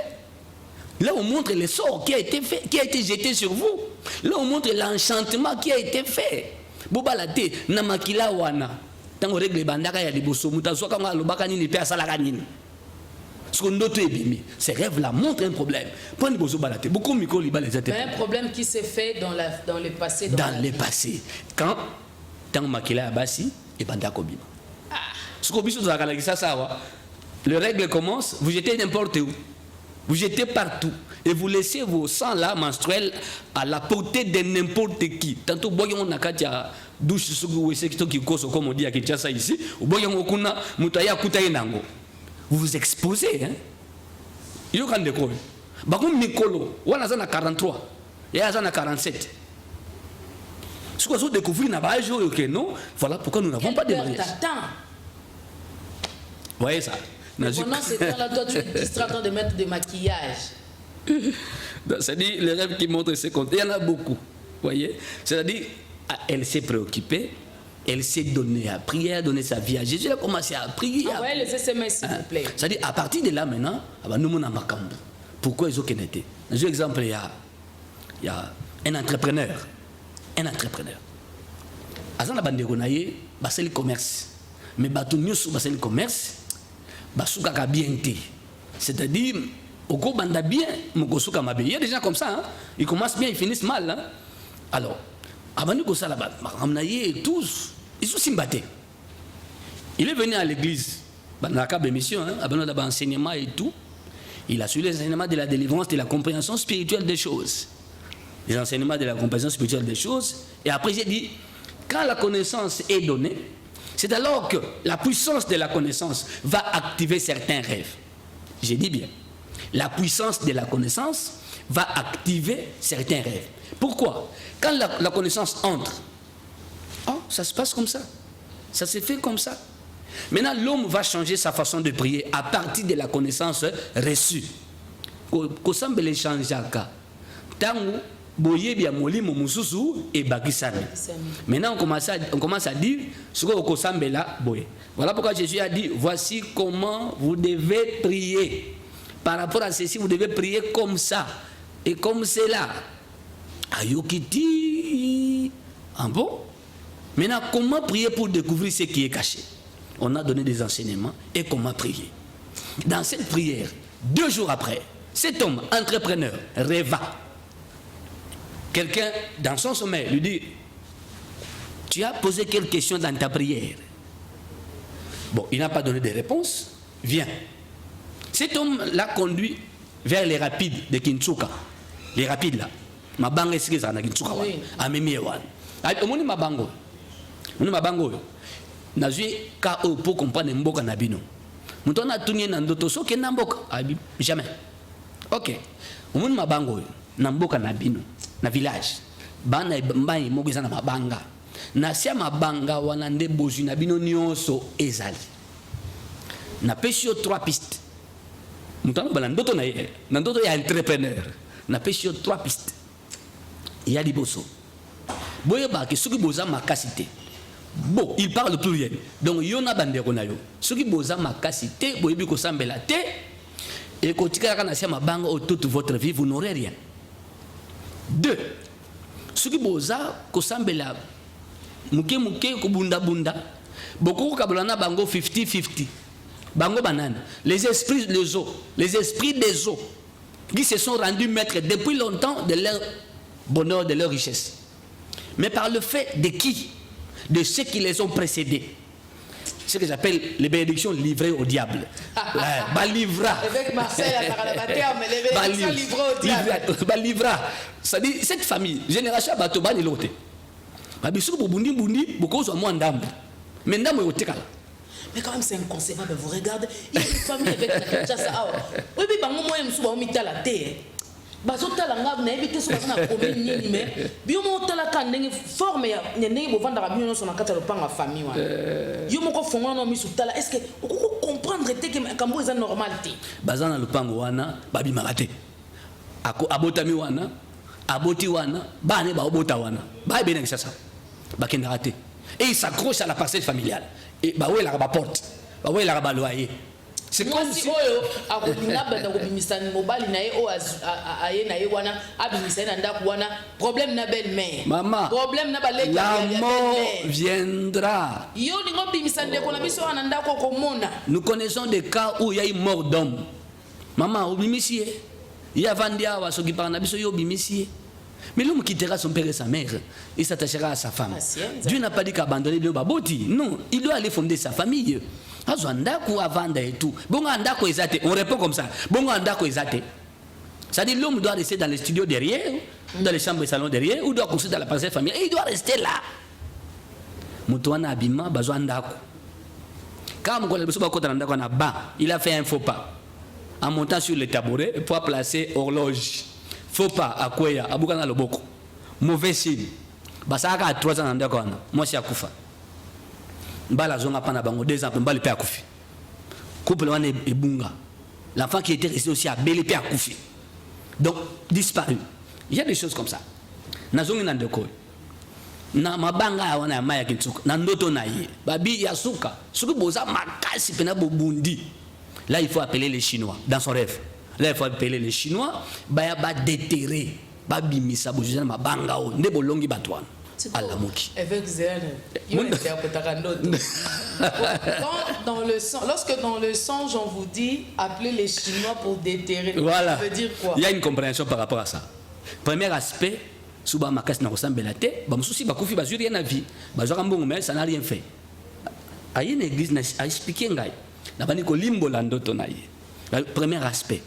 Là on montre le sort qui a été fait, qui a été jeté sur vous. Là on montre l'enchantement qui a été fait. Bobalate na makila wana. Tango règle bandaka ya liboso mutazo ka ngalobaka nini pe asalaka nini. Ces rêves-là montrent un problème. Beaucoup un problème qui s'est fait dans le passé. Dans le passé. Quand Makila Abassi et Bandako Bima. Le règle commence, vous jetez n'importe où. Vous jetez partout. Et vous laissez vos sangs là menstruels à la portée de n'importe qui. Tantôt, on a katia douche comme on dit à Kinshasa ici. Vous vous exposez, hein? Il y a des choses. Bakum Mikolo, on a 43, il y a 47. Ce qu'on a découvert, non, voilà pourquoi nous n'avons pas de mariage. Vous voyez ça? Pendant ce temps-là, toi, tu es distrait en train de mettre des maquillages. C'est-à-dire, les rêves qui montrent ce compte, il y en a beaucoup. Vous voyez? C'est-à-dire, elle s'est préoccupée. Elle s'est donnée à prier, à donner sa vie à Jésus. Elle a commencé à prier. Oui, les SMS, s'il vous plaît. C'est-à-dire, à partir de là, maintenant, nous avons un pourquoi ils ont été. Dans un exemple, il y a un entrepreneur. Un entrepreneur. Azan la bande gonaye, c'est le commerce. Mais batou nyusu c'est le commerce, basuka bien té. C'est-à-dire, au go banda bien, mokosuka mabe. Il y a des gens comme ça, hein? Ils commencent bien, ils finissent mal. Hein? Alors, avant de ça là-bas, tous, ils sont simbatés. Il est venu à l'église, dans la carte de mission, avant d'avoir enseignement et tout. Il a suivi les enseignements de la délivrance, de la compréhension spirituelle des choses. Les enseignements de la compréhension spirituelle des choses. Et après, j'ai dit, quand la connaissance est donnée, c'est alors que la puissance de la connaissance va activer certains rêves. J'ai dit bien, la puissance de la connaissance va activer certains rêves. Pourquoi? Quand la connaissance entre, ça se passe comme ça. Ça se fait comme ça. Maintenant, l'homme va changer sa façon de prier à partir de la connaissance reçue. Kosambe le changeaka. Tango boyebi ya molimo mususu et bakisami. Maintenant, on commence à dire ce que kosambe là boye. Voilà pourquoi Jésus a dit, voici comment vous devez prier. Par rapport à ceci, vous devez prier comme ça et comme cela. Ayokiti. Ah bon? Maintenant, comment prier pour découvrir ce qui est caché? On a donné des enseignements et comment prier. Dans cette prière, 2 jours après, cet homme entrepreneur rêva. Quelqu'un, dans son sommeil, lui dit, tu as posé quelle question dans ta prière? Bon, il n'a pas donné de réponse. Viens. Cet homme l'a conduit vers les rapides de Kinsuka. Les rapides là. Mabanga est-ce que ça na Kinsuka? Oui. Amemi ewan. Omoni mabango. Omoni mabango. Nazui ka pour comprendre mboka na bino. Muto na tunye na ndoto so ke na mboka. Jamais. OK. Omoni mabango na mboka na bino, na village. Bana mbayi moko na mabanga. Na sia mabanga wana nde bozu na bino nyonso ezali. Na pesio 3 pistes. Muto na ndoto na ye. Na ndoto ya entrepreneur. Na pesio 3 pistes. Il y a des bosso. Boye ba ke soki boza makasité. Bon, il parle pluriel. Donc yona bandeko na yo. Soki boza makasité, boyebi ko sambela te et ko tikaka na sia mabanga au toute votre vie, vous n'aurez rien. 2. Soki boza ko sambela muke ko bunda bunda. Beaucoup kabolana bango 50-50. Bango banane. Les esprits des eaux, les esprits des eaux qui se sont rendus maîtres depuis longtemps de leur bonheur, de leur richesse. Mais par le fait de qui? De ceux qui les ont précédés. Ce que j'appelle les bénédictions livrées au diable. Balivra. Avec Marseille, Balivra livré au diable. Balivra. C'est-à-dire, cette famille, génération Batoba et l'autre. Babissou Bobundi Bundi, beaucoup sont moins d'âme. Mais n'âme est au Tekala. Mais quand même, c'est inconcevable. Vous regardez, il y a une famille avec la Kinshasa. Oui, mais bango moi, je me suis mis à la terre. Bazota la ngab na ebite so na commune nini mais biomo tala ka ndenge forme ya ndenge bo vanda ka biono so na kata lopanga famille wana yo moko fonga no misu tala est-ce que vous comprendre te que kambo eza normalité bazana lopango wana babi makate ako abotami wana aboti wana bane ba obota wana ba bene ça ba kenda raté et il s'accroche à la parcelle familiale et ba wela ba porte ba wela ba loyer. C'est comme si maman, la mort viendra. Nous connaissons des cas où il y a une mort d'homme. Maman, il y a Vandia, mais l'homme quittera son père et sa mère et s'attachera à sa femme. Dieu n'a pas dit qu'abandonner le baboti. Non, il doit aller fonder sa famille. Et tout. On répond comme ça. C'est-à-dire l'homme doit rester dans les studios derrière, dans les chambres et salons derrière, ou doit construire dans la parcelle familiale. Et il doit rester là. Il a fait un faux pas. En montant sur le tabouret pour placer horloge. Faux pas à Kouya, à Boukana Loboko. Mauvais signe. Basaka a 3 ans dans moi c'est à Koufa. Mbala zonga pana bango 2 ans mbali pe akufi. Couple wana e bunga. L'enfant qui était resté aussi à Beli pe akufi. Donc disparu. Il y a des choses comme ça. Na zongi na ndeko. Na mabanga wana maya Kinsuka. Na ndoto na ye. Babi yasuka. Suki boza makasi pena bobundi. Là il faut appeler les Chinois dans son rêve. Là il faut appeler les Chinois ba déterrer. Babi misa bojana mabanga o ndebo longi batwana. Avec Zéane, lorsque dans le songe on vous dit appelez les Chinois pour déterrer, voilà. Ça veut dire quoi? Il y a une compréhension par rapport à ça. Premier aspect, souba makas na ressemble la tête, ba mususi ba kufi ba zuri na vie, ba zoka mbongo mais ça n'a rien fait. A une église na a expliquer ngai. Na bani ko limbo la ndoto na ye. Premier aspect.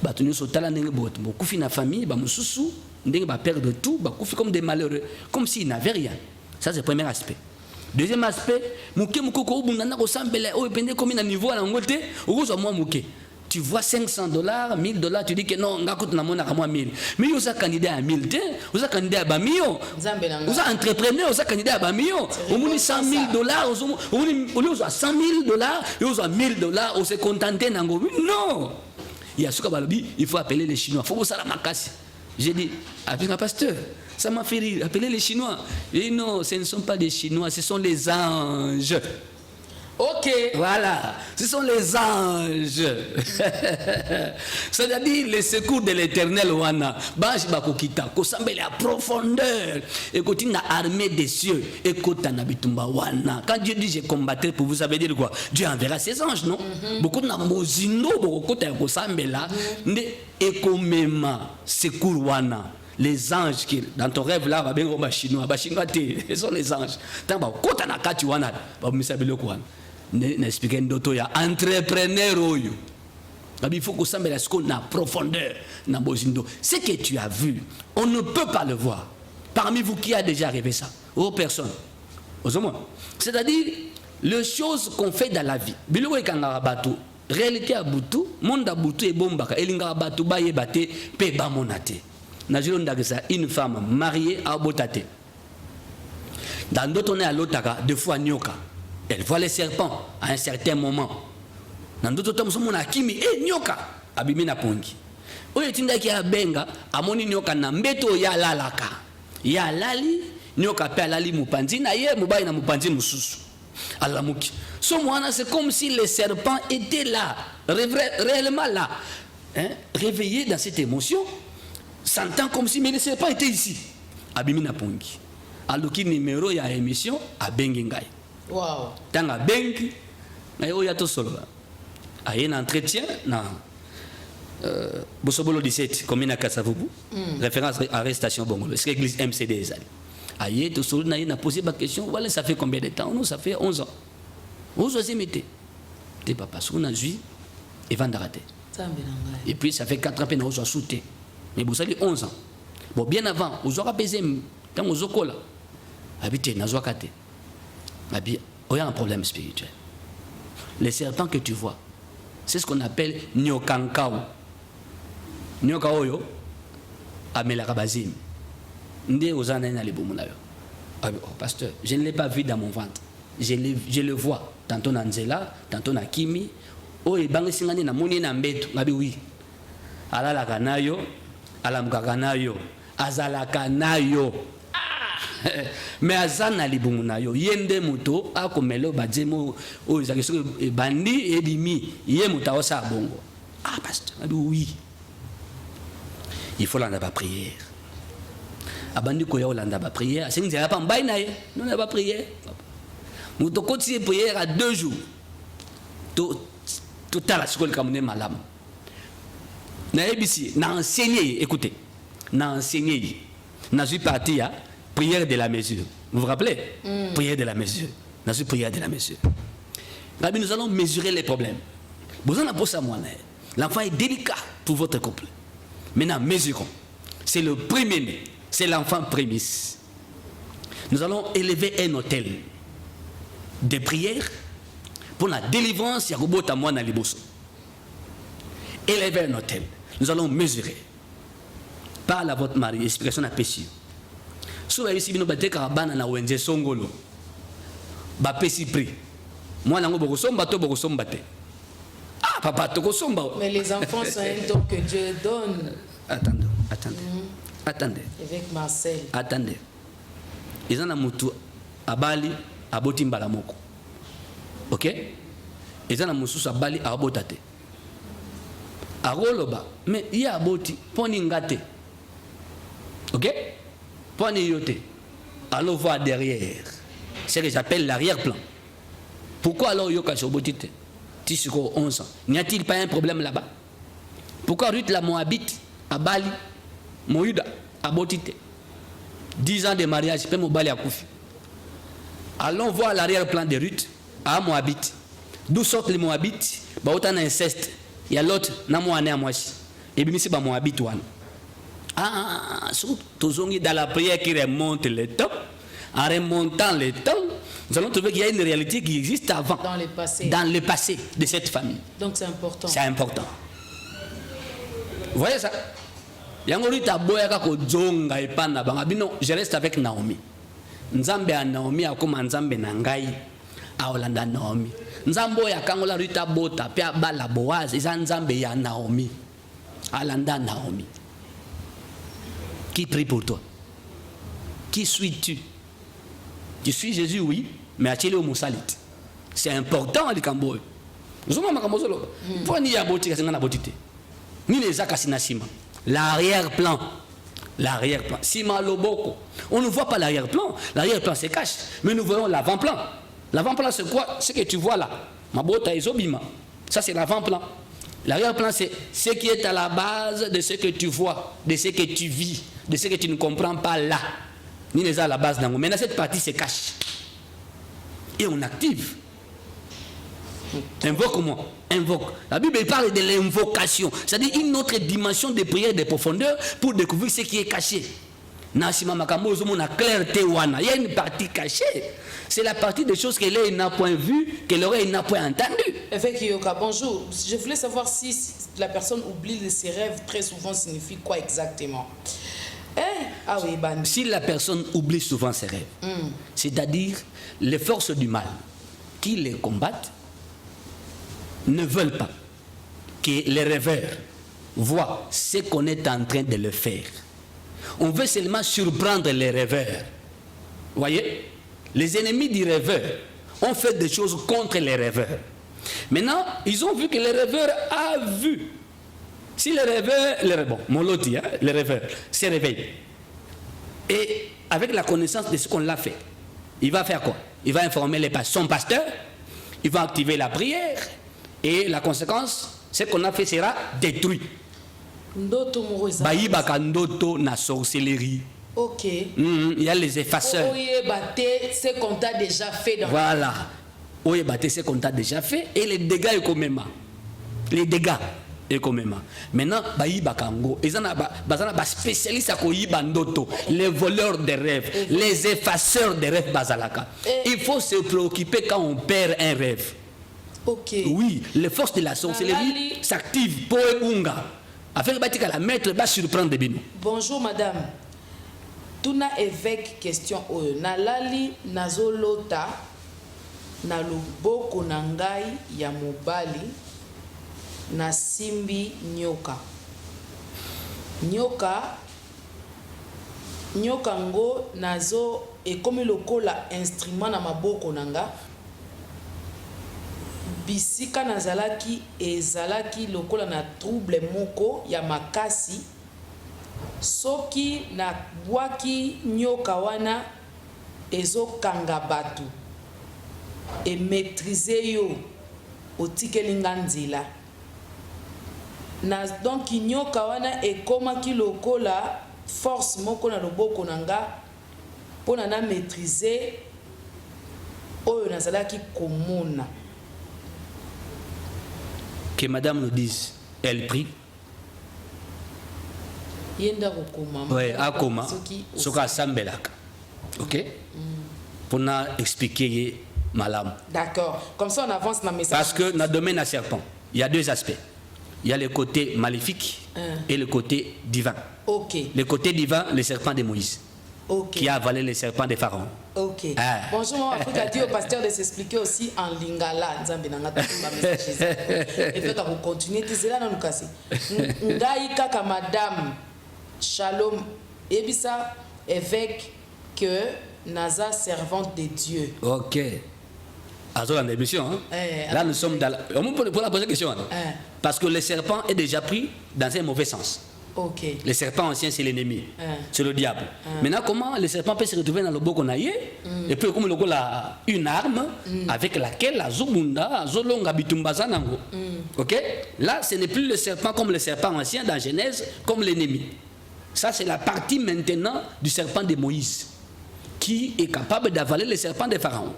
Ba tunu so tala ndenge bot, bo kufi na famille, ba mususu ndenge ba perdre tout, ba kufi comme des malheureux, comme s'ils n'avaient rien. Ça c'est le premier aspect. Deuxième aspect, muke mukoko ubunana ko sambela o pende comme na niveau à l'angote, ou zo moi muke. tu vois 500 $, 1000 $, tu dis que non, ngakut na mona kama 1000. Mais vous êtes candidat à 1000, vous êtes candidat à Bamio. Vous êtes entrepreneur, vous êtes candidat à Bamio. Vous avez 100 000 $, vous avez 100 000 $, et vous avez 1000 $, vous se contentez nango. Non. Il y a ce qu'il il faut appeler les Chinois. Il faut que ça la macasse. J'ai dit, avec un pasteur, ça m'a fait rire, appelez les Chinois. Et non, ce ne sont pas des Chinois, ce sont les anges. Ok. Voilà, ce sont les anges. C'est-à-dire les secours de l'éternel. Wana. Banji bakokita, kosambele à profondeur. Écoutez, na armée des cieux. Écoutez, na bitumba wana. Quand Dieu dit je combattrai pour vous, ça veut dire quoi? Dieu enverra ses anges, non? Beaucoup na mozindo, beaucoup de kosambela. Ekomema, secours wana. Les anges qui, dans ton rêve là, va bien au chinois, ce sont les anges. Tant que tu as un wana, n'expliquez d'autres, il y a entrepreneur. Il faut que ça me laisse qu'on a profondeur. Ce que tu as vu, on ne peut pas le voir. Parmi vous, qui a déjà rêvé ça? Oh, personne. C'est-à-dire, les choses qu'on fait dans la vie. Réalité à Boutou, monde à Boutou et Bombaka, et l'ingara Batou, Baye Bate, Peba Monate. Une femme mariée à Botate. Dans d'autres, on est à l'Otaka, deux fois Nyoka. Elle voit les serpents à un certain moment. Dans d'autres temps, on a Kimi, Nyoka, Abimina Pongi. Oye Tindaki a Benga, Amoni Nyoka Nambeto ya lalaka. Ya lali, Nyoka pe lali Mupanzi, na ye Mubai na Mupanzi Mususu. Alamuki. C'est comme si les serpents étaient là, réellement là, hein, réveillés dans cette émotion. S'entend comme si, mais les serpents étaient ici. Abimina Pongi. Alors qu'il numéro il y a émission à Bengengai. Wow. Dans la Bengi, il y a tout seul. Il y a un entretien dans Bosobolo 17, commune à Kassavubu, référence à arrestation Bongolo. C'est l'église MCD. Il y a tout seul, il a posé ma question. Voilà, ça fait combien de temps? Non, ça fait 11 ans. 11 ans, c'est mété. T'es pas parce qu'on a joué et Vandaraté. Et puis ça fait 4 ans que nous avons sauté. Mais vous savez, 11 ans. Bon, bien avant, vous aurez baisé, quand vous avez là, habité, vous avez caté. Il y a un problème spirituel. Les serpents que tu vois, c'est ce qu'on appelle Nyokankao. Nyokao yo, Amelarabazim. Ndé aux années les boumunayo. Pasteur, je ne l'ai pas vu dans mon ventre. Je le vois. Tantôt dans Nzela, tantôt dans Kimi. Oh, et bangi singani na moni na mbetu. Ngabi oui. Alala kanayo. Alamkakanayo, azalakanayo. Mais azana libumunayo, yende muto, akomelo badzemo, o zakiso bandi edimi, ye mutaosa bongo. Ah, pasteur, oui. Il faut l'en avoir prière. Abandi koya olanda ba prière, c'est une pas mbaye na ye, non n'a pas prière. Muto koti prière à 2 jours. Tout à la seconde comme malam. Na ABC, na enseigné, écoutez, na enseigné, na suis parti à prière de la mesure. Vous vous rappelez? Prière de la mesure. Na suis prière de la mesure. Rabbi, nous allons mesurer les problèmes. Vous en avez pour ça, moi. L'enfant est délicat pour votre couple. Maintenant, mesurons. C'est le premier-né, c'est l'enfant prémisse. Nous allons élever un hôtel de prière pour la délivrance. Il y a un moi dans les bosses. Élever un hôtel. Nous allons mesurer. Parle à votre mari, explication à péché. Si vous avez ici, nous avons carabana na wenze songolo. Ba péché prix. Moi, je suis ah, papa, tu mais les enfants sont un don que Dieu donne. Attendez. Avec Marcel. Attendez. Ils ont un moutou à Bali, à Botimbala Moko. Ok? Ils ont un moutou à Bali, à Botate. À Roloba, mais il y a Boti, Poningate. Ok? Poniyote. Alors voir derrière. C'est ce que j'appelle l'arrière-plan. Pourquoi alors Yoka Chobotite? Tissuko 11 ans. N'y a-t-il pas un problème là-bas? Pourquoi Ruth la Moabite à Bali, Moïda à Botite? 10 ans de mariage, peut Bali à Koufi. Allons voir l'arrière-plan de Ruth à Moabite. D'où sortent les Moabites? Bah autant d'inceste. Il y a l'autre, Namoane à Moashi. Et bien, c'est pas Moabite. Ah, surtout dans la prière qui remonte le temps. En remontant le temps, nous allons trouver qu'il y a une réalité qui existe avant. Dans le passé. Dans le passé de cette famille. Donc c'est important. C'est important. Vous voyez ça? Yangorita boyaka ko zonga epana banga bino, je reste avec Naomi. Nzambe a Naomi akoma nzambe na ngai a Olanda Naomi. Nzambo ya kangola rita bota pe bala Boaz eza nzambe ya Naomi. Alanda Naomi. Qui prie pour toi? Qui suis-tu? Tu suis Jésus, oui, mais as-tu au Moussalit? C'est important à l'Ikamboy. Nous sommes à Kamozolo. Pour n'y a boti kasina na botité. Ni les akasina sima. L'arrière-plan. L'arrière-plan. Sima loboko. On ne voit pas l'arrière-plan. L'arrière-plan se cache. Mais nous voyons l'avant-plan. L'avant-plan, c'est quoi? Ce que tu vois là. Mabota ezobima. Ça, c'est l'avant-plan. L'arrière-plan, c'est ce qui est à la base de ce que tu vois, de ce que tu vis, de ce que tu ne comprends pas là. Ni les à la base d'ango. Maintenant, cette partie se cache. Et on active. Invoque-moi. Invoque. La Bible parle de l'invocation. C'est-à-dire une autre dimension de prière de profondeur pour découvrir ce qui est caché. Nasima Makamozo, mon clarté wana. Il y a une partie cachée. C'est la partie des choses que l'œil n'a point vu, que l'oreille n'a point entendu. Avec Yoka, bonjour. Je voulais savoir si la personne oublie ses rêves très souvent signifie quoi exactement. Ah oui, ban. Si la personne oublie souvent ses rêves, c'est-à-dire les forces du mal qui les combattent ne veulent pas que les rêveurs voient ce qu'on est en train de le faire. On veut seulement surprendre les rêveurs. Voyez, les ennemis du rêveur ont fait des choses contre les rêveurs. Maintenant, ils ont vu que le rêveur a vu. Si le rêveur, bon, Moloti, hein, le rêveur, se réveille. Et avec la connaissance de ce qu'on l'a fait, il va faire quoi? Il va informer son pasteur, il va activer la prière, et la conséquence, ce qu'on a fait sera détruit. Baïbaka ndoto na sorcellerie. Ok. Il y a les effaceurs. C'est qu'on t'a déjà fait dans voilà. C'est qu'on t'a déjà fait. Et les dégâts est quand même. Les dégâts est quand même. Maintenant, Baïbaka ngo. Ils ont des spécialistes à Koyiba ndoto. Les voleurs de rêves. Les effaceurs de rêves bazalaka. Il faut se préoccuper quand on perd un rêve. Ok. Oui, les forces de la sorcellerie s'activent pour unga. Afin que la maître va surprendre des bino. Bonjour madame. Tuna évêque question nalali nazolota na luboko na ngai ya mobali na simbi nyoka. Nyoka ngo nazo ekomi lokola instrument na maboko na nga. Bisika nazalaki ezalaki lokola na trouble moko ya makasi soki na bwaki nyoka wana ezokanga batu e maîtriser yo otikeli nga nzela na donc nyoka wana ekomaki lokola force moko na loboko na nga mpona na maîtriser oyo nazalaki komona. Que madame nous dise, elle prie. Oui, à comment? Soka sambelak. Ok? Pour nous expliquer madame. D'accord. Comme ça on avance dans le message. Parce que dans le domaine à serpent, il y a deux aspects. Il y a le côté maléfique et le côté divin. Ok. Le côté divin, le serpent de Moïse. Okay. Qui a avalé les serpents des pharaons. Ok. Bonjour, Afrique a dit au pasteur de s'expliquer aussi en lingala. Et fait à vous continuer. Tu sais là, nous casser. Ndaï kaka madame Shalom Ebisa évêque que Naza servante de Dieu. Ok. Alors dans l'émission, là nous sommes dans la... Pour la poser question. Parce que le serpent est déjà pris dans un mauvais sens. Okay. Le serpent ancien, c'est l'ennemi, c'est le diable. Maintenant, comment le serpent peut se retrouver dans le bokonaye et puis comme il a une arme avec laquelle la zobunda, zolonga bitumbazanango. Ok? Là, ce n'est plus le serpent comme le serpent ancien dans Genèse, comme l'ennemi. Ça, c'est la partie maintenant du serpent de Moïse qui est capable d'avaler le serpent des pharaons.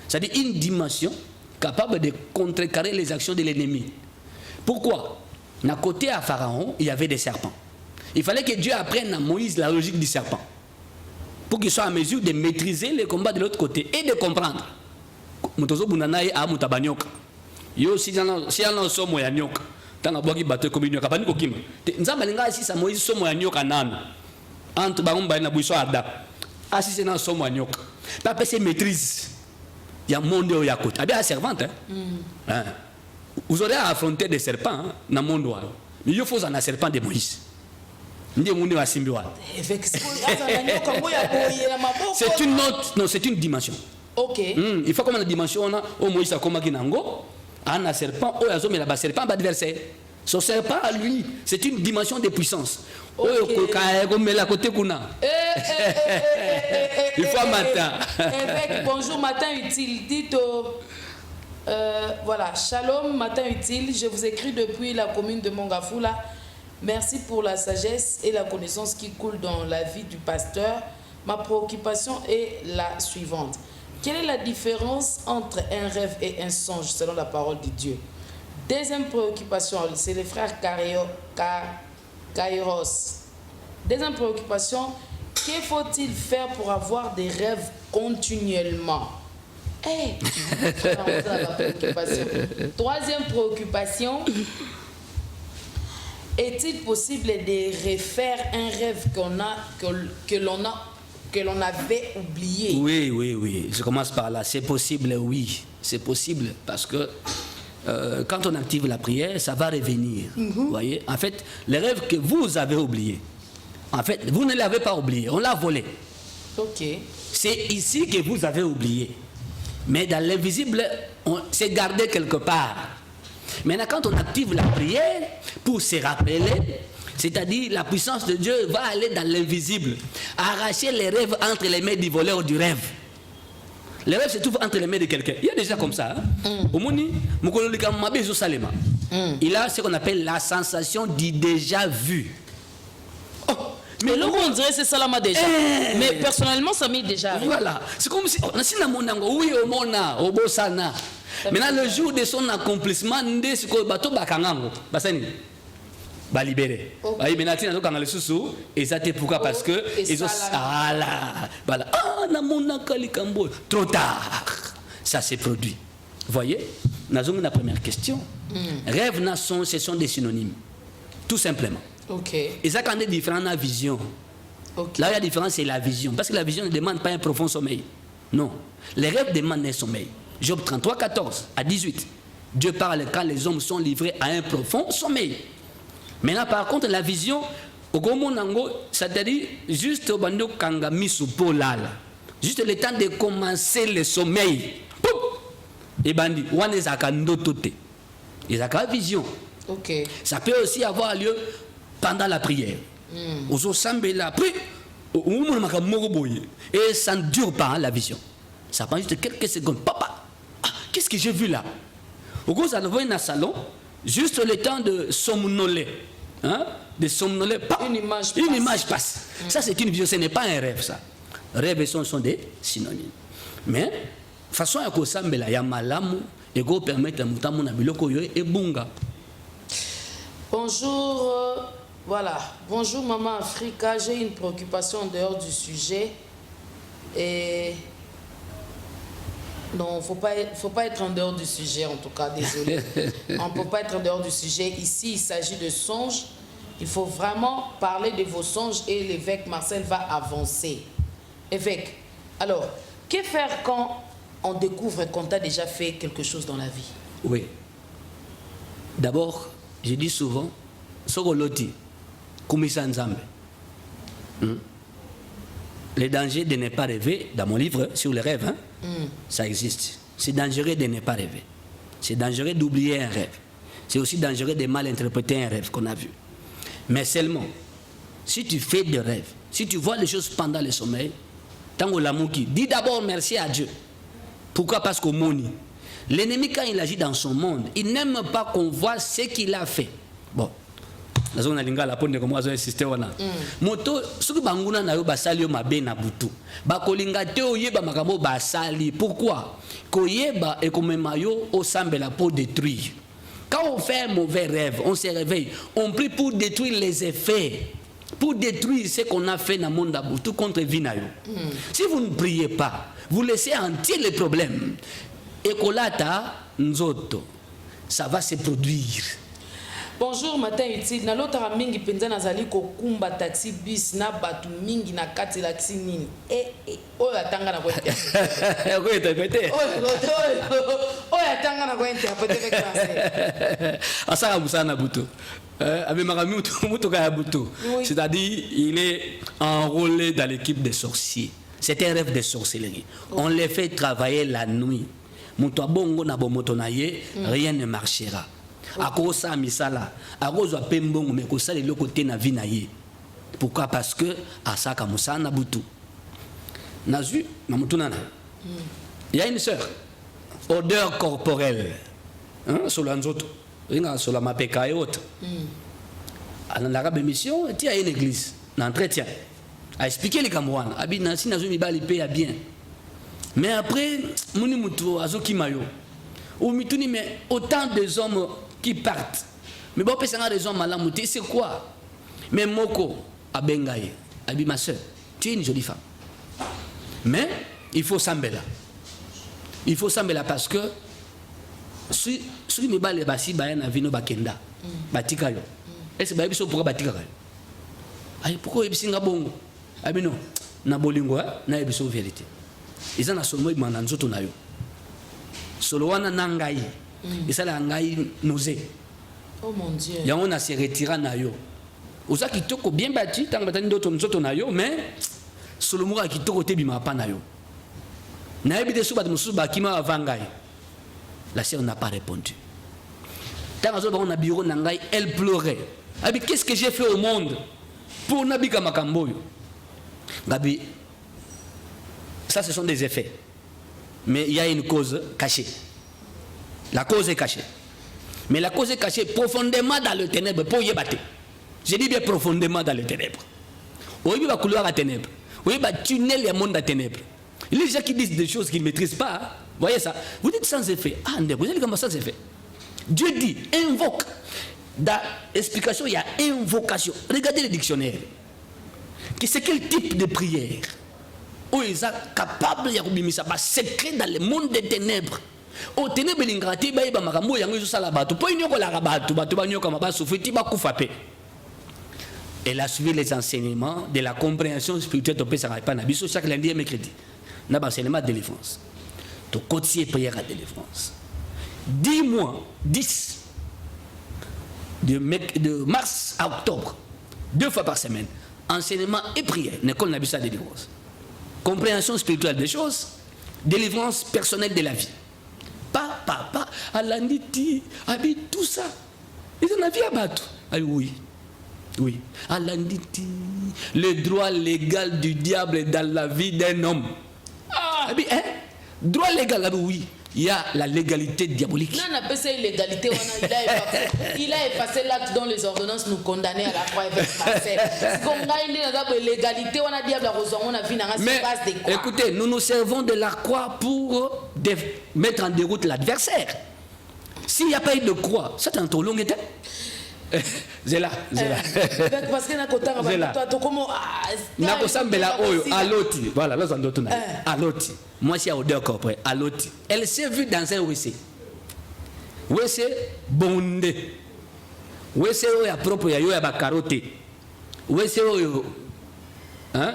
C'est-à-dire une dimension capable de contrecarrer les actions de l'ennemi. Pourquoi? D'un côté à Pharaon, il y avait des serpents. Il fallait que Dieu apprenne à Moïse la logique du serpent. Pour qu'il soit en mesure de maîtriser les combats de l'autre côté et de comprendre. Si tanga boki bato communion kapani ko kima nzamba linga asisa Moïse somo ya nyoka nana entre bangomba na buiso Adam asisa na somo ya nyoka pa pese maîtrise ya monde au yakot abia servante hein vous aurez à affronter des serpents na monde wa mais il faut un serpent de Moïse ndiye munde wa simbi wa c'est une autre non c'est une dimension. OK. Il faut comme la dimension on a au Moïse a comme kinango un serpent au yazo mais là serpent adversaire. Son serpent à lui, c'est une dimension de puissance. Okay. Il faut un matin. Évêque, bonjour, matin utile. Dites voilà, shalom, matin utile. Je vous écris depuis la commune de Mongafula. Merci pour la sagesse et la connaissance qui coule dans la vie du pasteur. Ma préoccupation est la suivante. Quelle est la différence entre un rêve et un songe selon la parole de Dieu? Deuxième préoccupation, c'est le frère Kairos. Deuxième préoccupation, que faut-il faire pour avoir des rêves continuellement? Troisième préoccupation, est-il possible de refaire un rêve que l'on avait oublié? Oui. Je commence par là. C'est possible, oui. C'est possible parce que quand on active la prière, ça va revenir. Vous voyez? En fait, les rêves que vous avez oubliés, en fait, vous ne l'avez pas oublié. On l'a volé. OK. C'est ici que vous avez oublié. Mais dans l'invisible, c'est gardé quelque part. Maintenant, quand on active la prière pour se rappeler, c'est-à-dire la puissance de Dieu va aller dans l'invisible, arracher les rêves entre les mains du voleur du rêve. Les rêves se trouvent entre les mains de quelqu'un. Il y a déjà comme ça. Il a ce qu'on appelle la sensation du déjà vu. Mais là, on dirait que c'est ça là déjà. Mais personnellement, ça m'est déjà arrivé. Voilà. C'est comme si oui, au mona, au bosana. Maintenant, le jour de son accomplissement, ba libéré. Bah maintenant tu n'as pas le sous et ça t'est pourquoi parce que ils ont voilà na mona kalikambo trop tard ça s'est produit. Voyez, nous avons la première question. Rêve na son ce sont des synonymes tout simplement. OK. Et ça quand on est différent la vision. Okay. Là la différence c'est la vision parce que la vision ne demande pas un profond sommeil. Non, les rêves demandent un sommeil. Job 33 14 à 18. Dieu parle quand les hommes sont livrés à un profond sommeil. Maintenant, par contre, la vision, c'est-à-dire juste juste le temps de commencer le sommeil. Et bandi, la vision. OK. Ça peut aussi avoir lieu pendant la prière. Et ça ne dure pas la vision. Ça prend juste quelques secondes. Papa, qu'est-ce que j'ai vu là? Au gros, ça va dans un salon. Juste le temps de somnoler. Hein? De somnoler. Une image passe. Ça, c'est une vision. Ce n'est pas un rêve, ça. Rêve et son sont des synonymes. Mais, façon à cause de la yamalamu, et go permettre à mutamu na biloko yo et bunga. Bonjour. Voilà. Bonjour, Maman Africa. J'ai une préoccupation en dehors du sujet. Et. Non, faut pas être en dehors du sujet, en tout cas, désolé. On ne peut pas être en dehors du sujet. Ici, il s'agit de songes. Il faut vraiment parler de vos songes et l'évêque Marcel va avancer. Évêque, alors, que faire quand on découvre qu'on a déjà fait quelque chose dans la vie? Oui. D'abord, je dis souvent, Sogoloti, Kumisa Nzambe. Le danger de ne pas rêver, dans mon livre sur les rêves, ça existe. C'est dangereux de ne pas rêver. C'est dangereux d'oublier un rêve. C'est aussi dangereux de mal interpréter un rêve qu'on a vu. Mais seulement, si tu fais des rêves, si tu vois les choses pendant le sommeil, tango lamuki, dis d'abord merci à Dieu. Pourquoi? Parce qu'au moni, l'ennemi quand il agit dans son monde, il n'aime pas qu'on voit ce qu'il a fait. Bon. La zone linga la ponde comme azo insisté wana moto soki banguna na yo basali yo mabe na butu bakolinga te oyeba makambo basali. Pourquoi? Koyeba et komema yo osambela pour détruire. Quand on fait un mauvais rêve, on se réveille, on prie pour détruire les effets, pour détruire ce qu'on a fait dans le monde d'abutu contre Vinayo. Si vous ne priez pas, vous laissez entier les problèmes. Et kolata nzoto, ça va se produire. Bonjour matin utile. Na lotara mingi penza nazali kokumba taxi bus na batu mingi na kati la nini. Oyo atanga na kwente. Oyo interpréter. Oyo atanga na kwente interpréter avec français. Asaka musana butu. Avec Marami Mutoka Butu. C'est-à-dire il est enrôlé dans l'équipe des sorciers. C'est un rêve de sorcellerie. On les fait travailler la nuit. Mutabongo na bomotonaye, rien ne marchera. À cause ça misala, à cause de pembongo mais que ça le côté na vie naye. Pourquoi? Parce que asaka musana butu. Nazu mamutunana. Il y a une sœur. Odeur corporelle. Hein, sur l'anzoto. Sur la mapeka et autres. Dans l'arabe mission, il y a une église, un entretien. A expliqué les Camerounais. Abina si nazu mibali paye bien. Mais après, muni mutu azoki mayo. Ou mituni mais autant des hommes qui partent. Mais bon, personne des hommes malamuté, c'est quoi? Mais moko abengaye. Abi ma soeur, tu es une jolie femme. Mais il faut s'embellir. Il faut s'embellir parce que si me bale basi ba na vino bakenda batika yo est-ce ba biso pourquoi batika yo ay pourquoi ebisinga bongo abino na bolingo na ebiso vérité ils en a solo mo na nzoto na yo solo wana nangai isala ngai nausée. Oh mon Dieu. Ya on a se retira na yo oza kitoko bien bâti tant batani ndoto nzoto na yo mais solo mo kitoko te bima pa na yo na ebite so bat musu bakima avangai. La sœur n'a pas répondu. Dans le bureau, elle pleurait. Gabi, qu'est-ce que j'ai fait au monde pour Nabika Makamboyo? Gabi, ça ce sont des effets. Mais il y a une cause cachée. La cause est cachée. Mais la cause est cachée profondément dans le ténèbre. Pour y battre. Je dis bien profondément dans le ténèbre. Oui, il y a couloir à ténèbres. Oui, il y a tunnel et monde à ténèbres. Il y a des gens qui disent des choses qu'ils ne maîtrisent pas. Voyez ça? Vous dites sans effet. Ah, vous allez comment sans effet? Dieu dit, invoque. Dans l'explication, il y a invocation. Regardez le dictionnaire. C'est quel type de prière? Où ils sont capables de faire secret dans le monde des ténèbres. Au ténèbres, il y a des gens qui elle a suivi les enseignements de la compréhension spirituelle de chaque lundi et mercredi. Dans l'enseignement de délivrance. Ton quotidien prière à délivrance. 10 mois, 10 de mars à octobre, 2 fois par semaine, enseignement et prière, l'école n'a pas de délivrance. Compréhension spirituelle des choses, délivrance personnelle de la vie. Pas, à l'anditi, habite tout ça. Ils en avaient à battre. Ah oui. Oui. À l'anditi, le droit légal du diable dans la vie d'un homme. Ah, hein? Droit légal, oui. Il y a la légalité diabolique. Non, on appelle ça illégalité. Il a effacé l'acte dont les ordonnances nous condamnaient à la croix. Mais écoutez, nous nous servons de la croix pour mettre en déroute l'adversaire. S'il n'y a pas eu de croix, ça c'est un trop long été. C'est là. Parce que voilà, là aloti. Moi c'est odeur corporelle, aloti. Elle s'est vue dans un WC. WC bondé. WC oya propre ya yo ya ba carotte. WC oyo hein?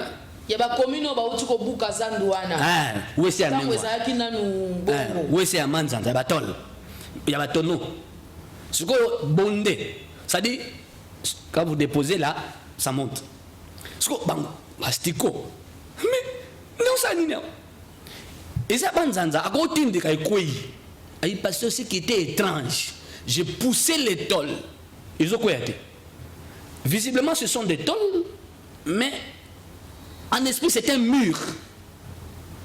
Ya ba commune ba uti ko buka zandwana. Ah, WC ya nengwa. Tango ezaki nanu bongo. WC ya manzanza ba tol. Ya ba tono. Siko bondé. Ça dit, quand vous déposez là, ça monte. Mastico. Mais, non, ça n'y est pas. Et ça, à côté de Kaikoué, il passait ce qui était étrange. J'ai poussé les tôles. Ils ont quoi? Visiblement, ce sont des tôles, mais en esprit, c'est un mur.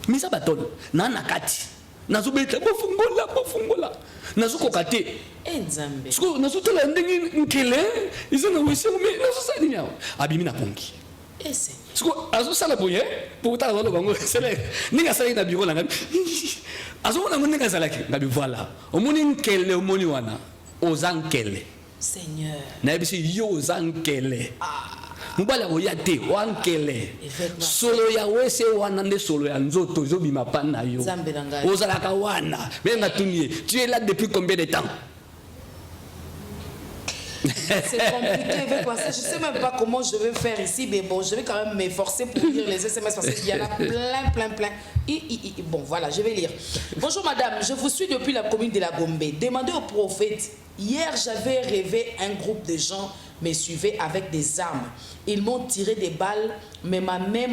Mais ça, c'est un tôle. Nanakati. Nazubeta, bofungola. Nazukokate. Enzambe. Sko nazutela ndenge nkele, izana wese mais nazusa ninya. Abimi na pongi. Ese. Sko azusala boye, pour ta zolo bango sele. Ninga sala na bureau langa. Azona ninga sala ki, ngabi voilà. Omoni nkele omoni wana. Ozankele. Seigneur. Na ebisi yo ozankele. Mubala oyate wankele. Solo ya wese wana nde solo ya nzoto zobima pana yo. Ozalaka wana. Menga tunie. Tu es là depuis combien de temps? C'est compliqué avec WhatsApp. Je ne sais même pas comment je vais faire ici, mais bon, je vais quand même m'efforcer pour lire les SMS parce qu'il y en a plein. Bon, voilà, je vais lire. Bonjour madame, je vous suis depuis la commune de la Gombe. Demandez au prophète. Hier, j'avais rêvé un groupe de gens me suivaient avec des armes. Ils m'ont tiré des balles, mais ma main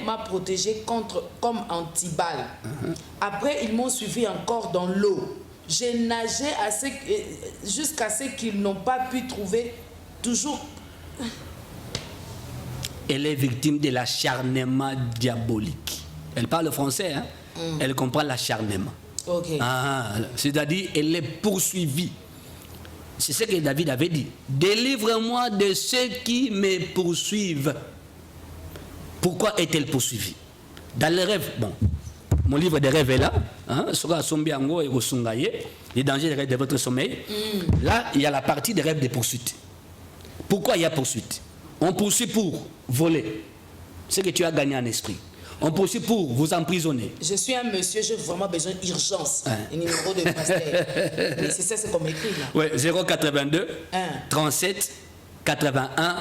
m'a protégé comme anti-balle. Après, ils m'ont suivi encore dans l'eau. J'ai nagé jusqu'à ce qu'ils n'ont pas pu trouver toujours. Elle est victime de l'acharnement diabolique. Elle parle français, hein? Elle comprend l'acharnement. Okay. C'est-à-dire, elle est poursuivie. C'est ce que David avait dit. Délivre-moi de ceux qui me poursuivent. Pourquoi est-elle poursuivie? Dans les rêves, bon, mon livre des rêves est là, les dangers des rêves de votre sommeil. Là, il y a la partie des rêves de poursuite. Pourquoi il y a poursuite? On poursuit pour voler ce que tu as gagné en esprit. On poursuit pour vous emprisonner. Je suis un monsieur, j'ai vraiment besoin d'urgence. Un numéro de pasteur. Mais c'est ça, c'est comme écrit là. Oui, 082 37 81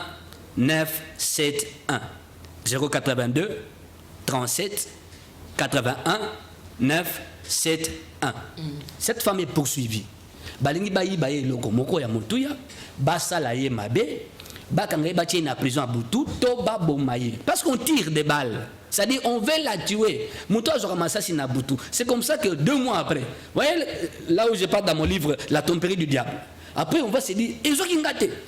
971. 082 37 81 971. Cette femme est poursuivie. Balingi bayi baye loko moko ya motuya basala ye mabe bakanga ba tie na prison à Boutou to ba bomaye parce qu'on tire des balles. C'est-à-dire on veut la tuer. Mouto aura massacré na Boutou. C'est comme ça que 2 mois après, vous voyez là où je parle dans mon livre La tromperie du diable. Après, on va se dire,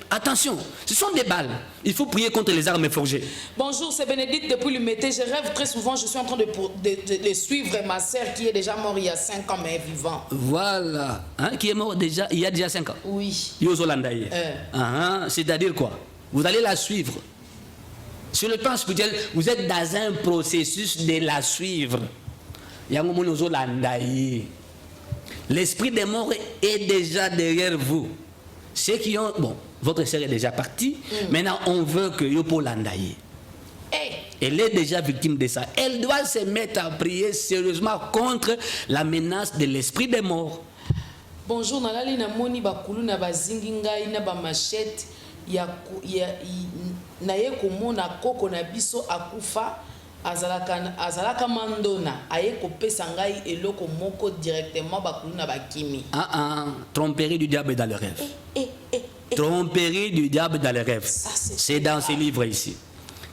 attention, ce sont des balles. Il faut prier contre les armes forgées. Bonjour, c'est Bénédicte depuis l'Humété. Je rêve très souvent, je suis en train de suivre ma sœur qui est déjà morte il y a 5 ans, mais vivant. Voilà. Hein, qui est mort déjà, il y a déjà 5 ans. Oui. Yozolandaye. C'est-à-dire quoi? Vous allez la suivre. Sur le plan spirituel, vous êtes dans un processus de la suivre. Yozolandaye. L'esprit des morts est déjà derrière vous. Ceux qui ont... Bon, votre sœur est déjà partie. Maintenant, on veut que Yopo l'andaye. Elle est déjà victime de ça. Elle doit se mettre à prier sérieusement contre la menace de l'esprit des morts. Bonjour, nalali na moni bakulu na bazingi ngai na ba machette ya na ye komona koko na biso akufa. Azalaka mandona aye kopesa ngai eloko moko directement bakulu na bakimi. Tromperie du diable dans le rêve. Tromperie du diable dans le rêve. C'est dans ce livre ici.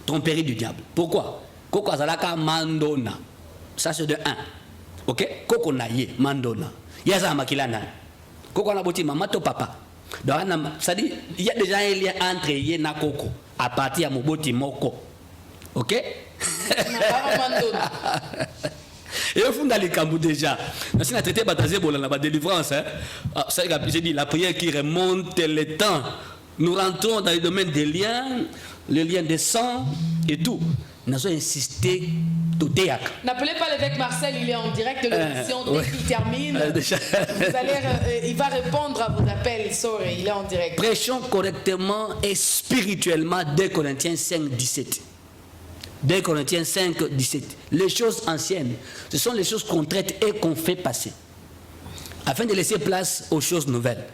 Tromperie du diable. Pourquoi? Koko azalaka mandona. Ça c'est de 1. OK? Koko na ye mandona. Yaza makilana. Koko na boti maman to papa. Donc ça dit il y a déjà un lien entre ye na koko à partir de moboti moko. OK? Et au fond dans les cambous déjà, on a traité la délivrance. J'ai dit la prière qui remonte le temps. Nous rentrons dans le domaine des liens, le lien des sang et tout. Nous avons insisté tout théâtre. N'appelez pas l'évêque Marcel, il est en direct de l'émission. Dès qu'il termine, il va répondre à vos appels. Sorry, il est en direct. Prêchons correctement et spirituellement 2 Corinthiens 5, 17. 2 Corinthiens 5, 17. Les choses anciennes, ce sont les choses qu'on traite et qu'on fait passer, afin de laisser place aux choses nouvelles.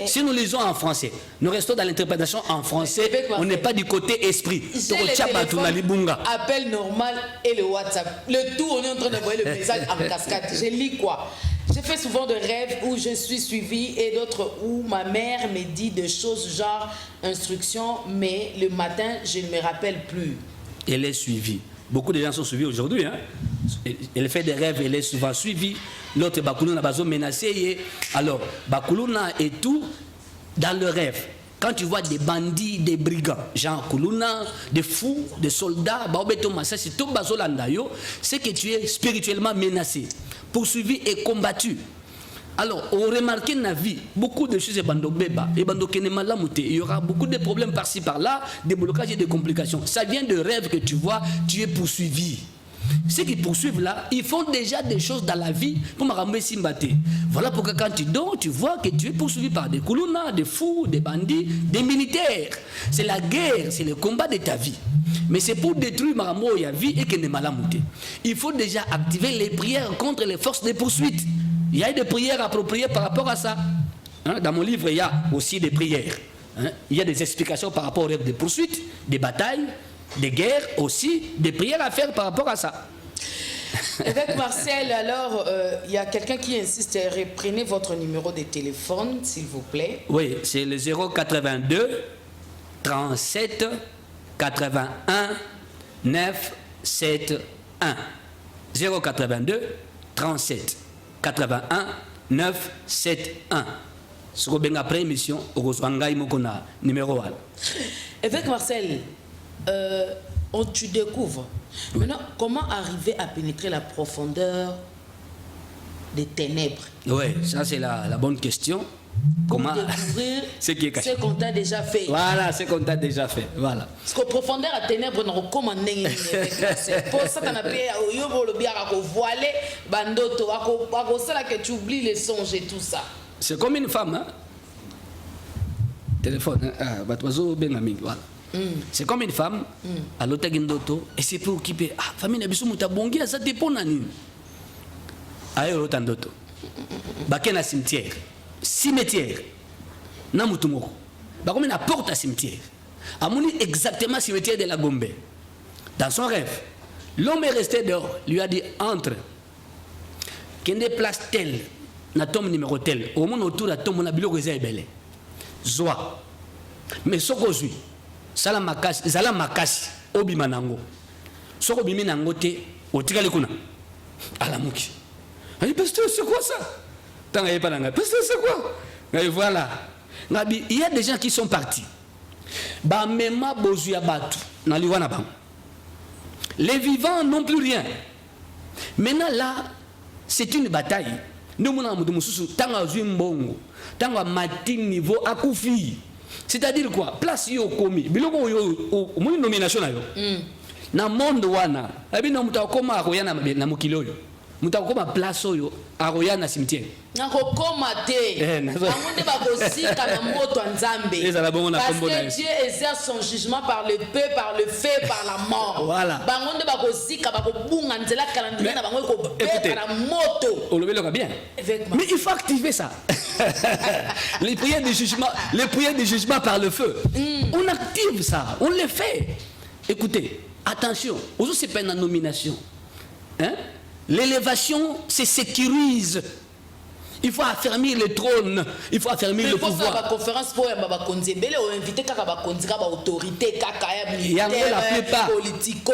Si nous lisons en français, nous restons dans l'interprétation en français, on n'est pas du côté esprit. J'ai le téléphone, appel normal et le WhatsApp. Le tout, on est en train de voir le message en cascade. Je lis quoi? J'ai fait souvent de rêves où je suis suivie et d'autres où ma mère me dit des choses genre instructions, mais le matin, je ne me rappelle plus. Elle est suivie. Beaucoup de gens sont suivis aujourd'hui. Hein? Elle fait des rêves, elle est souvent suivie. L'autre, Bakuluna, Bazo menacé. Alors, Bakuluna et tout, dans le rêve. Quand tu vois des bandits, des brigands, genre Kuluna, des fous, des soldats, Baobeto Massa, c'est tout Bazo Landayo, c'est que tu es spirituellement menacé, poursuivi et combattu. Alors, on remarque dans la vie, beaucoup de choses, il y aura beaucoup de problèmes par-ci, par-là, des blocages et des complications. Ça vient de rêves que tu vois, tu es poursuivi. Ceux qui poursuivent là, ils font déjà des choses dans la vie pour me Simbate. Voilà pourquoi quand tu dors, tu vois que tu es poursuivi par des koulouna, des fous, des bandits, des militaires. C'est la guerre, c'est le combat de ta vie. Mais c'est pour détruire Maramo et vie et que ne malamouté. Il faut déjà activer les prières contre les forces de poursuite. Il y a des prières appropriées par rapport à ça. Hein, dans mon livre, il y a aussi des prières. Hein, il y a des explications par rapport aux rêves de poursuites, des batailles, des guerres, aussi des prières à faire par rapport à ça. Évêque Marcel, alors, il y a quelqu'un qui insiste, reprenez votre numéro de téléphone, s'il vous plaît. Oui, c'est le 082 37 81 971. 082 37 81 971. Ce qu'on a après émission, au numéro 1. Évêque Marcel, tu découvres. Maintenant, comment arriver à pénétrer la profondeur des ténèbres? Oui, ça c'est la bonne question. Comment découvrir ce qu'on t'a déjà fait. Voilà, ce qu'on t'a déjà fait. Voilà. Parce que profondeur à ténèbres, on recommande. C'est pour ça qu'on a payé à voiler, bandoto, à ça que tu oublies les songes et tout ça. C'est comme une femme, hein? Téléphone, voilà. C'est comme une femme, à l'autre et c'est pour occuper. Ah, famille n'a pas de bongi, ça dépend de nous. Aïe, l'autre ndoto. Bakena cimetière. Cimetière. Namutumoko. Bakomi na porte à cimetière. Amouni exactement cimetière de la Gombe. Dans son rêve, l'homme est resté dehors, lui a dit entre. Kende place telle, na tombe numéro tel. Au monde autour de la tombe, on a biloko eza ebele. Zoa. Mais sokozui. Zala makasi obima nango soko bimi nango te otikali kuna alamuki ali pasteur c'est quoi ça tanga yepa nanga pasteur c'est quoi et voilà ngabi il y a des gens qui sont partis ba mema bozu ya batu na liwana ba les vivants n'ont plus rien maintenant là c'est une bataille nous mona mudu mususu tanga zui mbongo tanga mati niveau akufi. C'est-à-dire quoi? Place yo komi. Biloko yo mo nomination na yo. Na monde wana. Abina mutakoma aroyana na mukilo yo. Mutakoma place yo aroyana cimetière. Na kokoma te. Bangonde bakosika na moto nzambe. Parce que Dieu exerce son jugement par le peu, par le fait, par la mort. Voilà. Bangonde bakosika bakobunga nzela calendrier na bango ko pe na moto. On le veut bien. Mais il faut activer ça. Les prières de jugement par le feu. On active ça, on le fait. Écoutez, attention, aujourd'hui c'est pas une nomination. Hein? L'élévation se sécurise. Il faut affermir le trône, il faut affermir le pouvoir. La conférence pour inviter autorité, politico,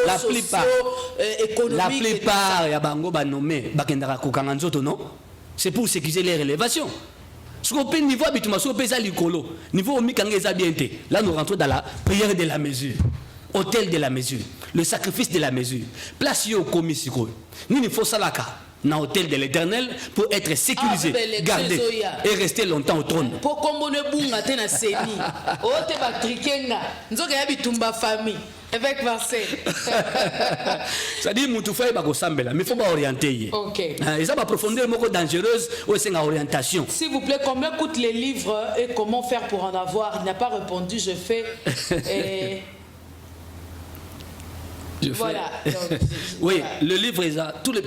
économique. La plupart ya bango ba nommé bakendaka kokanga nzoto non? C'est pour sécuriser les rélévations. Ce qu'on peut niveau habituellement, ce qu'on peut likolo, niveau mikangeza bien té. Là nous rentrons dans la prière de la mesure. Hôtel de la mesure, le sacrifice de la mesure. Place yo komi siko. Ni faut salaka na hôtel de l'Éternel pour être sécurisé, gardé et rester longtemps au trône. Pour combone bunga te na seni. O te ba trikenga. Nzoka ya bitumba famille. Évêque Marcel. Ça dit mutufa ba ko sambela, mais faut pas orienter. OK. Et ça va profondeur moko dangereuse ou c'est une orientation. S'il vous plaît, combien coûtent les livres et comment faire pour en avoir? Il n'a pas répondu, je fais voilà. Donc, oui, voilà. le livre,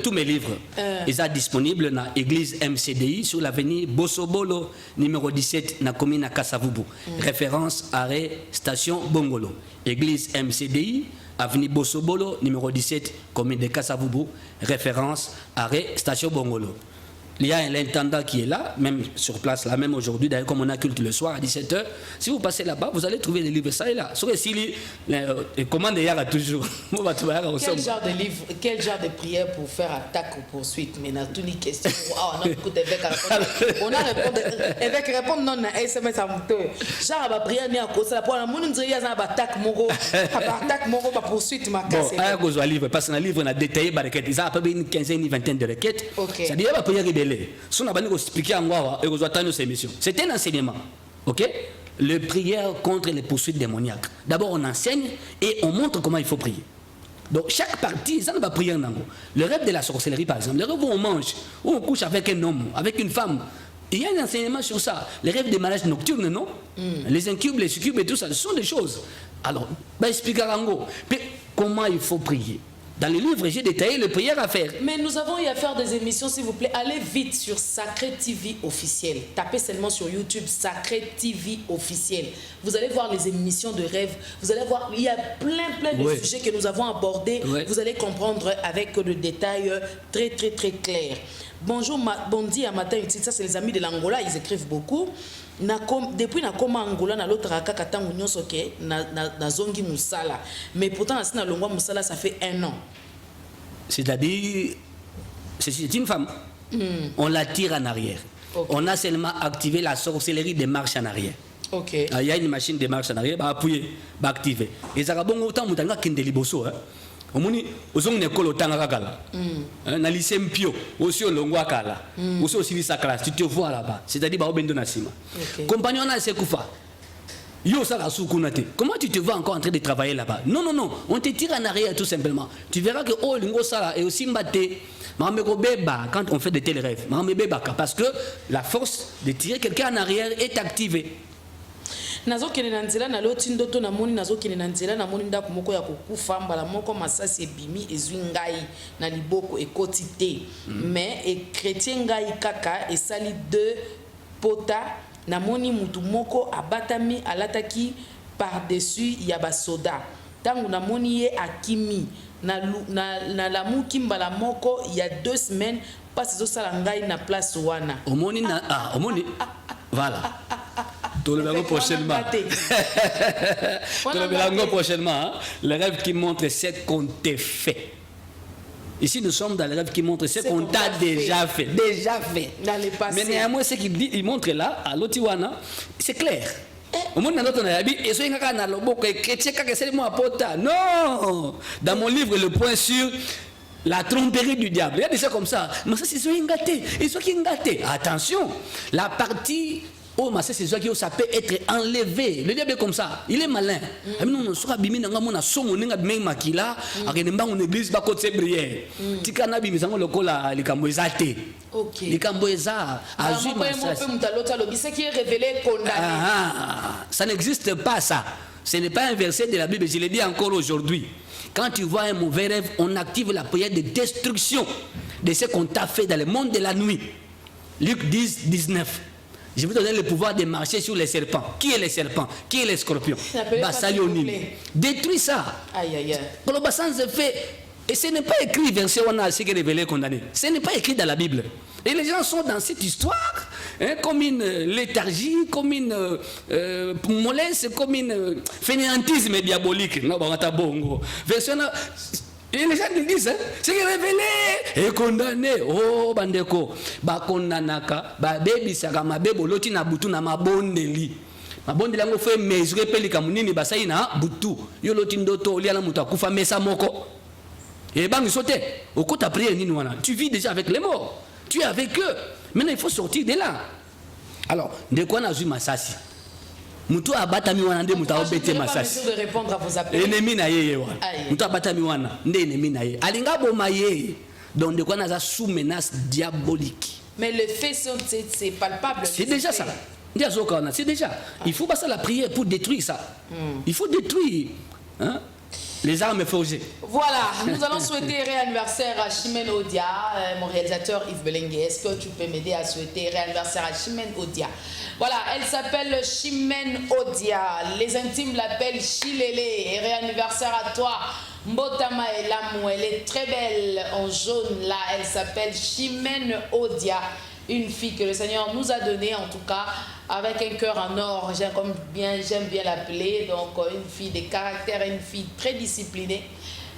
tous mes livres, ils sont disponibles dans l'église MCDI sur l'avenue Bossobolo, numéro 17, dans la commune de Kassavubu. Référence, arrêt, station Bongolo. Église MCDI, avenue Bossobolo, numéro 17, commune de Kassavubu. Référence, arrêt, station Bongolo. Il y a l'intendant qui est là, même sur place, là même aujourd'hui, d'ailleurs comme on a culte le soir à 17h, si vous passez là-bas, vous allez trouver les livres, ça et là. Sauf que si les commandes, il y a toujours. Quel genre de livre, quel genre de prière pour faire attaque ou poursuite? Mais dans toutes les questions, on a écouté évêque répondre. On a répondu, évêque répond non, SMS à moto. Genre, la prière n'est à cause de la poire. Mon nom, il y a une attaque, moro, poursuite, ma casse. Bon, à cause du livre, parce que dans le livre, on a détaillé les requêtes. Ils ont à peu près une quinzaine, une vingtaine de requêtes. C'est-à-dire, la prière si on a expliqué en quoi c'est un enseignement, ok? Le prière contre les poursuites démoniaques. D'abord on enseigne et on montre comment il faut prier. Donc chaque partie, ça ne va prier en anglais. Le rêve de la sorcellerie par exemple, le rêve où on mange, où on couche avec un homme, avec une femme. Il y a un enseignement sur ça. Les rêves des mariages nocturnes, non? Les incubes, les succubes et tout ça, ce sont des choses. Alors, expliquer en gros. Comment il faut prier. Dans le livre, j'ai détaillé les prières à faire. Mais nous avons eu à faire des émissions, s'il vous plaît. Allez vite sur Sacré TV officiel. Tapez seulement sur YouTube Sacré TV officiel. Vous allez voir les émissions de rêve. Vous allez voir, il y a plein de sujets que nous avons abordés. Vous allez comprendre avec des détails très clairs. Bonjour, bondi à matin utile. Ça, c'est les amis de l'Angola. Ils écrivent beaucoup. Depuis nakoma Angola na l'autre kaka tango nyonso ke na zongi musala, mais pourtant na longwa musala ça fait 1 an. C'est-à-dire c'est une femme. On la tire en arrière. On a seulement activé la sorcellerie des marches en arrière. OK. Il y a une machine de marche en arrière, bah appuyer, bah activer. Et ça va bon autant mutanga kende liboso hein. Omoni ozong ne kolo tanga kala. Na lycée Mpio, aussi au longwa kala. Aussi au sa classe, tu te vois là-bas. C'est-à-dire bah obendo na sima. Compagnon na sekufa. Yo ça la soukunate. Comment tu te vois encore en train de travailler là-bas? Non, on te tire en arrière tout simplement. Tu verras que oh lingo sala et aussi mbaté. Quand on fait de tels rêves, parce que la force de tirer quelqu'un en arrière est activée. Nazo kene nanzela na loti ndoto na moni nazo kene nanzela na moni ndako moko ya kokufa mbala moko masasi ebimi ezwi ngai na liboko ekoti te. Mais e chrétien ngai kaka esali 2 pota na moni mutu moko abatami alataki par dessus ya basoda. Tangu na moni ye akimi na lamuki mbala moko il y a 2 semaines pas zo sala ngai na place wana. Omoni na omoni voilà. Tout le monde prochainement. Prochainement, le rêve qui montre ce qu'on t'a fait. Ici, nous sommes dans le rêve qui montre ce qu'on t'a déjà fait. Déjà fait. Dans le passé. Mais néanmoins, ce qu'il montre là, à l'Otiwana, c'est clair. Au monde dans notre habit, et soyez dans le boko, chrétien, c'est moi pota. Non! Dans mon livre, le point sur la tromperie du diable. Il y a des choses comme ça. Mais ça, c'est soyez gâtés. Et soyez gâtés. Attention, la partie. Oh, mais c'est ça qui peut être enlevé. Le diable est comme ça. Il est malin. Nous sommes abîmés dans mon assomme, nous sommes makila, nous sommes église, nous sommes prière. Tika nabi misamo lokola likamboezate. OK. Likamboeza. Ce qui est révélé condamné. Ça n'existe pas ça. Ce n'est pas un verset de la Bible. Je l'ai dit encore aujourd'hui. Quand tu vois un mauvais rêve, on active la prière de destruction de ce qu'on t'a fait dans le monde de la nuit. Luc 10, 19. Je vous donne le pouvoir de marcher sur les serpents. Qui est les serpents? Qui est les scorpions? Détruis ça. Aïe, aïe, aïe. Et ce n'est pas écrit verset on a ce qui est révélé condamné. Ce n'est pas écrit dans la Bible. Et les gens sont dans cette histoire comme une léthargie, comme une mollesse, comme une fainéantisme diabolique. Non, verset et les gens le disent, c'est révélé et condamné. Oh, bandeko, ba kondanaka, ba bebi saka mabebo loti na butu na mabondeli. Mabondeli yango fait mesurer pelika munini basai na butu. Yo loti ndoto liala mutu akufa mesa moko. Et bangi sauté. Au côté ta prière nini wana. Tu vis déjà avec les morts. Tu es avec eux. Maintenant il faut sortir de là. Alors, de quoi na zui masasi? Mutu abatami wana nde mutu obete masasi. Je de répondre à vos appels. Ennemi na yeye wana. Mutu abatami wana nde ennemi na yeye. Alinga boma yeye. Donc de quoi na za sous menace diabolique. Mais le fait c'est palpable. C'est déjà ça. C'est déjà. Il faut passer la prière pour détruire ça. Il faut détruire les armes forgées. Voilà, nous allons souhaiter réanniversaire à Chimène Odia, mon réalisateur Yves Belengue. Est-ce que tu peux m'aider à souhaiter réanniversaire à Chimène Odia? Voilà, elle s'appelle Chimène Odia. Les intimes l'appellent Chilele. Et réanniversaire à toi, Mbotama Elamou. Elle est très belle en jaune là. Elle s'appelle Chimène Odia. Une fille que le Seigneur nous a donnée, en tout cas, avec un cœur en or, j'aime bien l'appeler. Donc, une fille de caractère, une fille très disciplinée.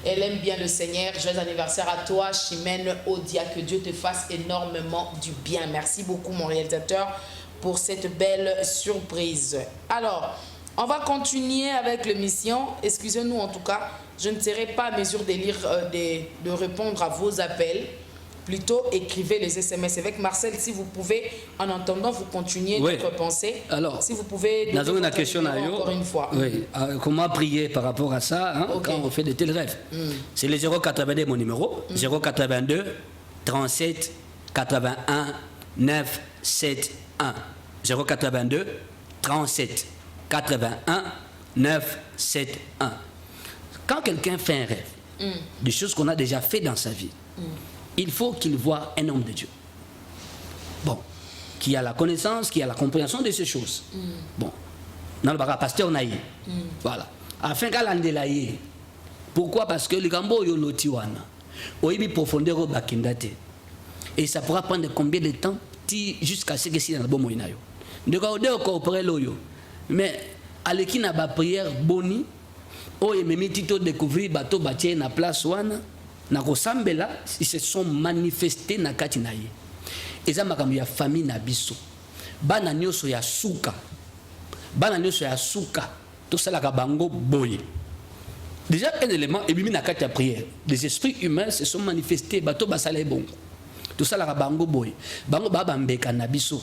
Elle aime bien le Seigneur. Joyeux anniversaire à toi, Chimène Odia. Que Dieu te fasse énormément du bien. Merci beaucoup, mon réalisateur, pour cette belle surprise. Alors, on va continuer avec l'émission. Excusez-nous, en tout cas, je ne serai pas à mesure de lire, de répondre à vos appels. Plutôt écrivez les SMS avec Marcel, si vous pouvez, en entendant, vous continuez votre pensée. Alors, si vous pouvez donner une question encore une fois. Oui. Comment prier par rapport à ça quand on fait de tels rêves? C'est le 082 mon numéro, 082 37 81 9 7 1. 082 37 81 9 7 1. Quand quelqu'un fait un rêve, des choses qu'on a déjà fait dans sa vie. Il faut qu'il voie un homme de Dieu. Bon, qui a la connaissance, qui a la compréhension de ces choses. Bon, dans le pasteur naïe. Voilà. Afin qu'à l'andelaye. Pourquoi? Parce que le gambo yo lotiwana. Oibi profondeur au bakindate. Et ça pourra prendre combien de temps jusqu'à ce que si dans le bon moyen. De quoi coopérer loyo. Mais à l'équipe n'a pas prière boni. Oh et même tito découvrir bateau bâtir na place wana. Na kosambela ils se sont manifestés na kati na ye. Eza makambo ya famille na biso. Bana nyoso ya suka. Bana nyoso ya suka. Tout ça la bango boye. Déjà un élément et bimi na kati ya prière. Les esprits humains se sont manifestés bateau basala bon. Tout ça la bango boye. Bango baba mbeka na biso.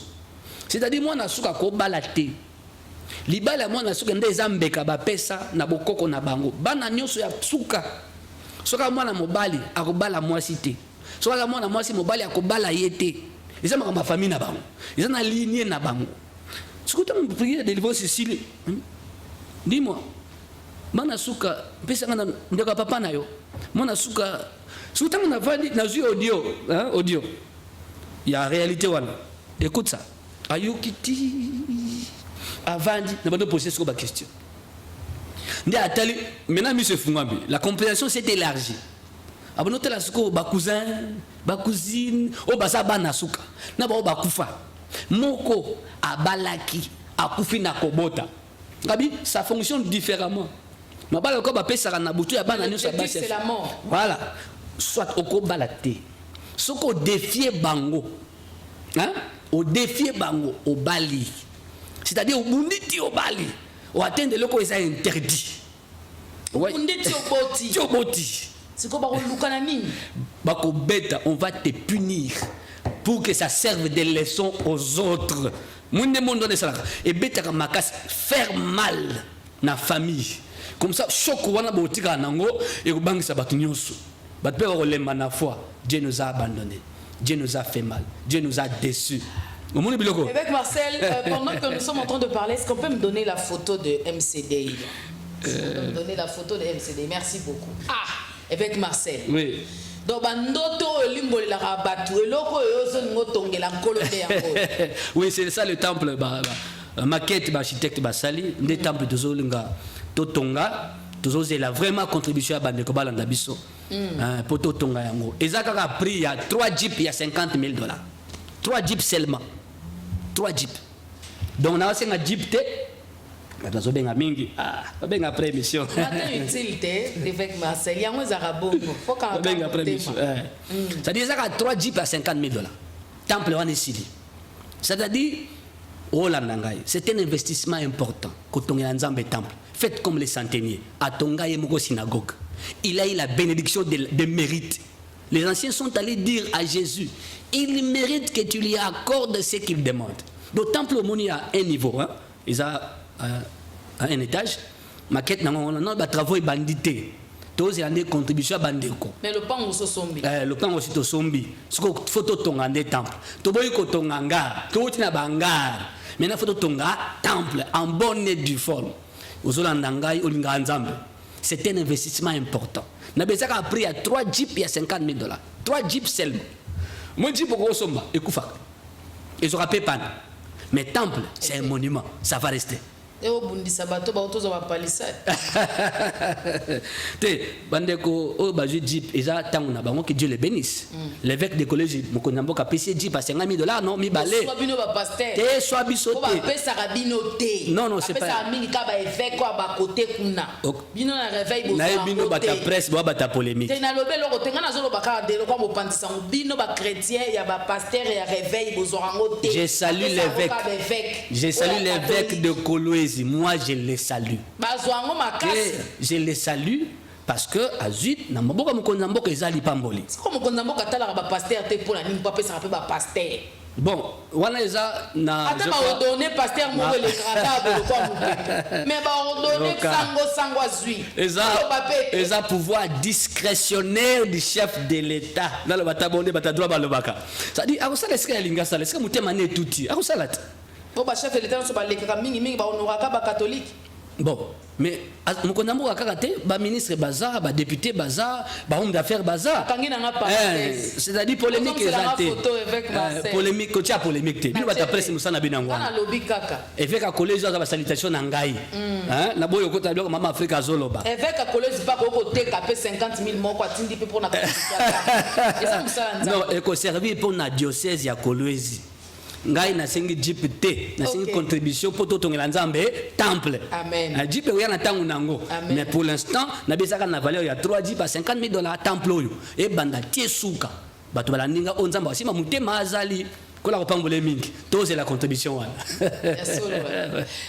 C'est-à-dire moi na suka ko balate. Libala moi na suka ndeza mbeka ba pesa na bokoko na bango. Bana nyoso ya suka. Soka mwana mobali akobala mwasi te. Soka mwana mwasi mobali akobala yete. Ils ont ma famille na bango. Ils ont une lignée na bango. Ce que tu as prié de l'évo Sicile. Dis-moi. Mana suka pesa ngana ndeka papa na yo. Mana suka suka na vandi na zu audio, hein, audio. Il y a réalité wana. Écoute ça. Ayukiti avandi na bando poser sur ba question. Maintenant, la compréhension s'est élargie. Abonote la suko ba cousin, ba cousine, o ba sabana suka. Na ba kufa. Moko abalaki, akufi na kobota. Gabi, ça fonctionne différemment. Ma bala ko ba pesa na butu ya bana nyo sa ba c'est la mort. Voilà. Soit oko balate. Soko défier bango. Hein? Au défier bango au bali. C'est-à-dire au bunditi au bali. Au atteindre le ko est interdit. Ouais. Boti. C'est quoi Bako beta, on va te punir pour que ça serve de leçon aux autres. Et beta kamakas faire mal na famille. Comme ça choc wana botika nango et bang sabatu nyoso. Bat pe rolema na foi. Dieu nous a abandonnés. Dieu nous a fait mal. Dieu nous a déçus. Avec Marcel, pendant que nous sommes en train de parler, est-ce qu'on peut me donner la photo de MCD? Me donner la photo de MCD. Merci beaucoup. Ah, avec Marcel. Oui. Donc, oui, c'est ça le temple. Maquette, architecte Basali, des temples de Zolinga, Totonga, c'est la vraiment contribution à Bandeko Balandabiso. Pour Totonga Yango. Et ça a pris il y a 3 jeeps, il y a $50,000. 3 jeeps seulement. 3 jeeps. Donc, on a aussi un jeep. Après émission. Avec Marcel, il y a un arabo. C'est-à-dire que 3 jeeps à $50,000. Temple on est ici. C'est-à-dire, c'est un investissement important. Quand on est dans un temple, faites comme les centeniers. À Tonga et Moko synagogue. Il a eu la bénédiction de mérite. Les anciens sont allés dire à Jésus, il mérite que tu lui accordes ce qu'il demande. Le temple au y a un niveau. Hein? Ils ont un étage. Maquette, n'a travaux bandité. Tous les contributions à Bandeko. Mais le pan aussi sombi. Le pan aussi to sombi. Ce qu'il faut tonga des temples. Toboy ko tonganga. Tout na bangar. Maintenant faut tonga temple en bonne et due forme. Ozolandangai olinga nzambe. C'est un investissement important. Nabeza a pris à 3 jeeps il y a $50,000. 3 jeeps seulement. Moi jeep au somba et koufa. Ils aura payé pan. Mais temple, c'est un monument, ça va rester. Et au bundi sabato ba otozo ba palissade. Te bandeko o bazu jeep eza tangu na bango que Dieu les bénisse. L'évêque de collège Mokonyambo ka payé jeep à $50,000 non mi balé. Soit bino ba pasteur. Te soit biso te. Ba pesa rabino te. Non non c'est pas. Pesa mingi ka ba évêque ko ba côté kuna. Bino na réveil bo. Na bino ba ta presse bo ba ta polémique. Te na lobelo ko tenga na zolo ba ka de ko bo pantisa bino ba chrétien ya ba pasteur ya réveil bo zorango te. Je salue l'évêque. Je salue l'évêque de Kolwezi. Moi, je les salue. Je les salue parce que Azut, na maboka mukonzambo ke zali pamboli. Comme mukonzambo katala ba pasteur te pour la ligne pas pesa pe ba pasteur. Bon, wana eza na je crois ordonner pasteur mo le gratable quoi mu. Mais ba ordonner sango azui. Eza pouvoir discrétionnaire du chef de l'État. Dans le batabonde batadroit ba lobaka. Ça dit akosala eska linga sala, eska mutema ne tuti. Akosala. Bon, chef de l'État, on se parle de mingi, ba honoraka ba catholique. Bon, Mais Mokonambo Akakate, ministre Baza, député Baza, homme d'affaires Baza. C'est-à-dire polémique exaltée. Polémique, tu as polémique. Bilo bata presse musana binangwa. Évêque à collège à la salutation nangai. La boyo kota bloc maman Afrika zoloba. Évêque à collège pas côté capé 50 000 mots quoi tindi pour na. Non, et ko servir pour na diocèse ya Kolwezi. Ngai na sengi JP te na sengi contribution pour to tongela nzambe temple. Amen. JP oya na tangu nango. Mais pour l'instant na besaka na valeur ya 3 JP à $50,000 temple oyo e banda tie suka. Bato balandinga onzamba sima mutema azali kola kopambole mingi. Tose la contribution wana.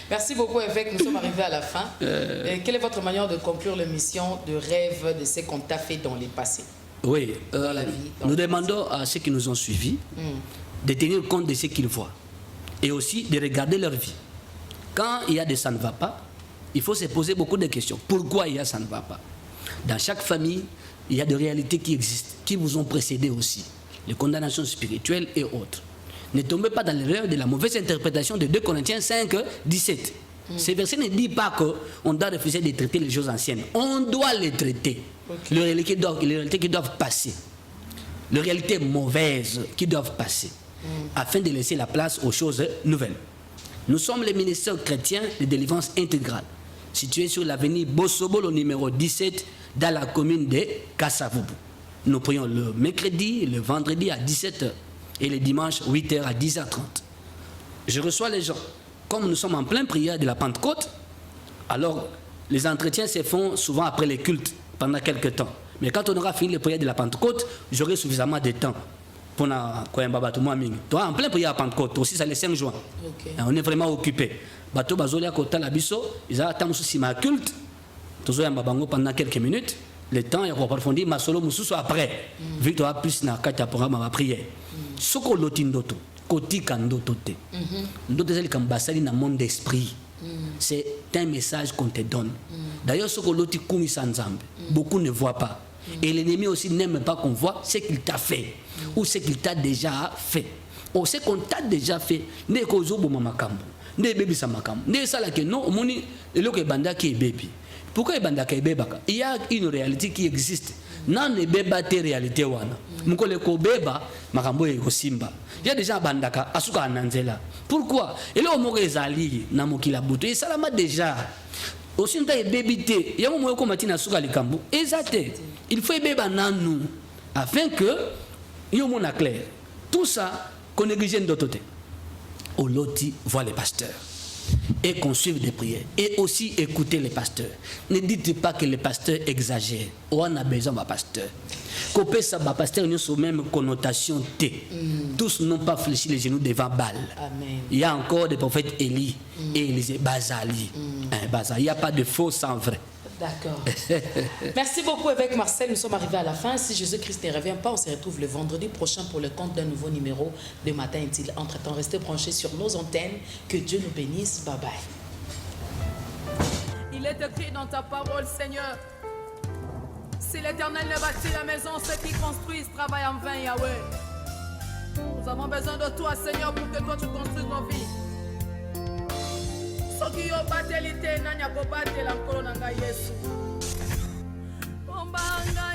Merci beaucoup évêque, nous sommes arrivés à la fin. Quelle est votre manière de conclure l'émission de rêve de ce qu'on t'a fait dans le passé? Oui, dans la vie, nous demandons à ceux qui nous ont suivis de tenir compte de ce qu'ils voient et aussi de regarder leur vie. Quand il y a des ça ne va pas, il faut se poser beaucoup de questions. Pourquoi il y a ça ne va pas? Dans chaque famille, il y a des réalités qui existent, qui vous ont précédé aussi, les condamnations spirituelles et autres. Ne tombez pas dans l'erreur de la mauvaise interprétation de 2 Corinthiens 5, 17. Ce verset ne dit pas qu'on doit refuser de traiter les choses anciennes. On doit les traiter. Les réalités qui doivent passer. Les réalités mauvaises qui doivent passer. Afin de laisser la place aux choses nouvelles. Nous sommes les ministères chrétiens de délivrance intégrale, situés sur l'avenue Bossobolo numéro 17, dans la commune de Kassavubu. Nous prions le mercredi, le vendredi à 17h et le dimanche 8h à 10h30. Je reçois les gens. Comme nous sommes en pleine prière de la Pentecôte, alors les entretiens se font souvent après les cultes, pendant quelques temps. Mais quand on aura fini les prières de la Pentecôte, j'aurai suffisamment de temps pour toi en plein prière à Pentecôte, aussi c'est le 5 juin. On est vraiment occupé. Bato bazolia kota la biso, ils attendent aussi ma culte. Tozoya mbabango pendant quelques minutes. Le temps est approfondi, ma solo mususu après. Vu que tu as plus na kata programme ma prière. Soko lotindoto, koti kandoto te. Ndoto zeli kambasali na monde d'esprit. C'est un message qu'on te donne. D'ailleurs, ce que l'autre kumi sanzambe, beaucoup ne voient pas. Et l'ennemi aussi n'aime pas qu'on voit ce qu'il t'a fait ou ce qu'il t'a déjà fait. Ou ce qu'on t'a déjà fait, ne kozo bo mamakambo, ne baby samakambo, ne sala que non, moni le ke banda qui est baby. Pourquoi banda qui est bébaka? Il y a une réalité qui existe. Non ne beba te réalité wana. Mukole ko beba makambo e ko simba. Il y a déjà bandaka asuka ananzela. Pourquoi? Et là on ezali na mokila buto. Et salama déjà. Aussi nta bébité, il y a un moment où matina suka likambo. Exacté. Il faut beba nanou afin que yo mona clair. Tout ça qu'on néglige d'autre côté. Au loti voit les pasteurs et qu'on suive des prières et aussi écouter les pasteurs. Ne dites pas que les pasteurs exagèrent. On a besoin d'un pasteur. Copé ça, les pasteurs n'ont pas même connotation T. Tous n'ont pas fléchi les genoux devant Baal. Amen. Il y a encore des prophètes Élie et Élisée, Bazali. Il n'y a pas de faux sans vrai. D'accord. Merci beaucoup évêque Marcel. Nous sommes arrivés à la fin. Si Jésus-Christ ne revient pas, on se retrouve le vendredi prochain pour le compte d'un nouveau numéro de Matin Utile. Entre-temps, restez branchés sur nos antennes. Que Dieu nous bénisse. Bye bye. Il est écrit dans ta parole, Seigneur. Si l'Éternel ne bâtit la maison, ceux qui construisent travaillent en vain, Yahweh. Nous avons besoin de toi, Seigneur, pour que toi tu construises nos vies. Soki yo batelite nanya ko batela nkolo nanga Yesu. Ombanga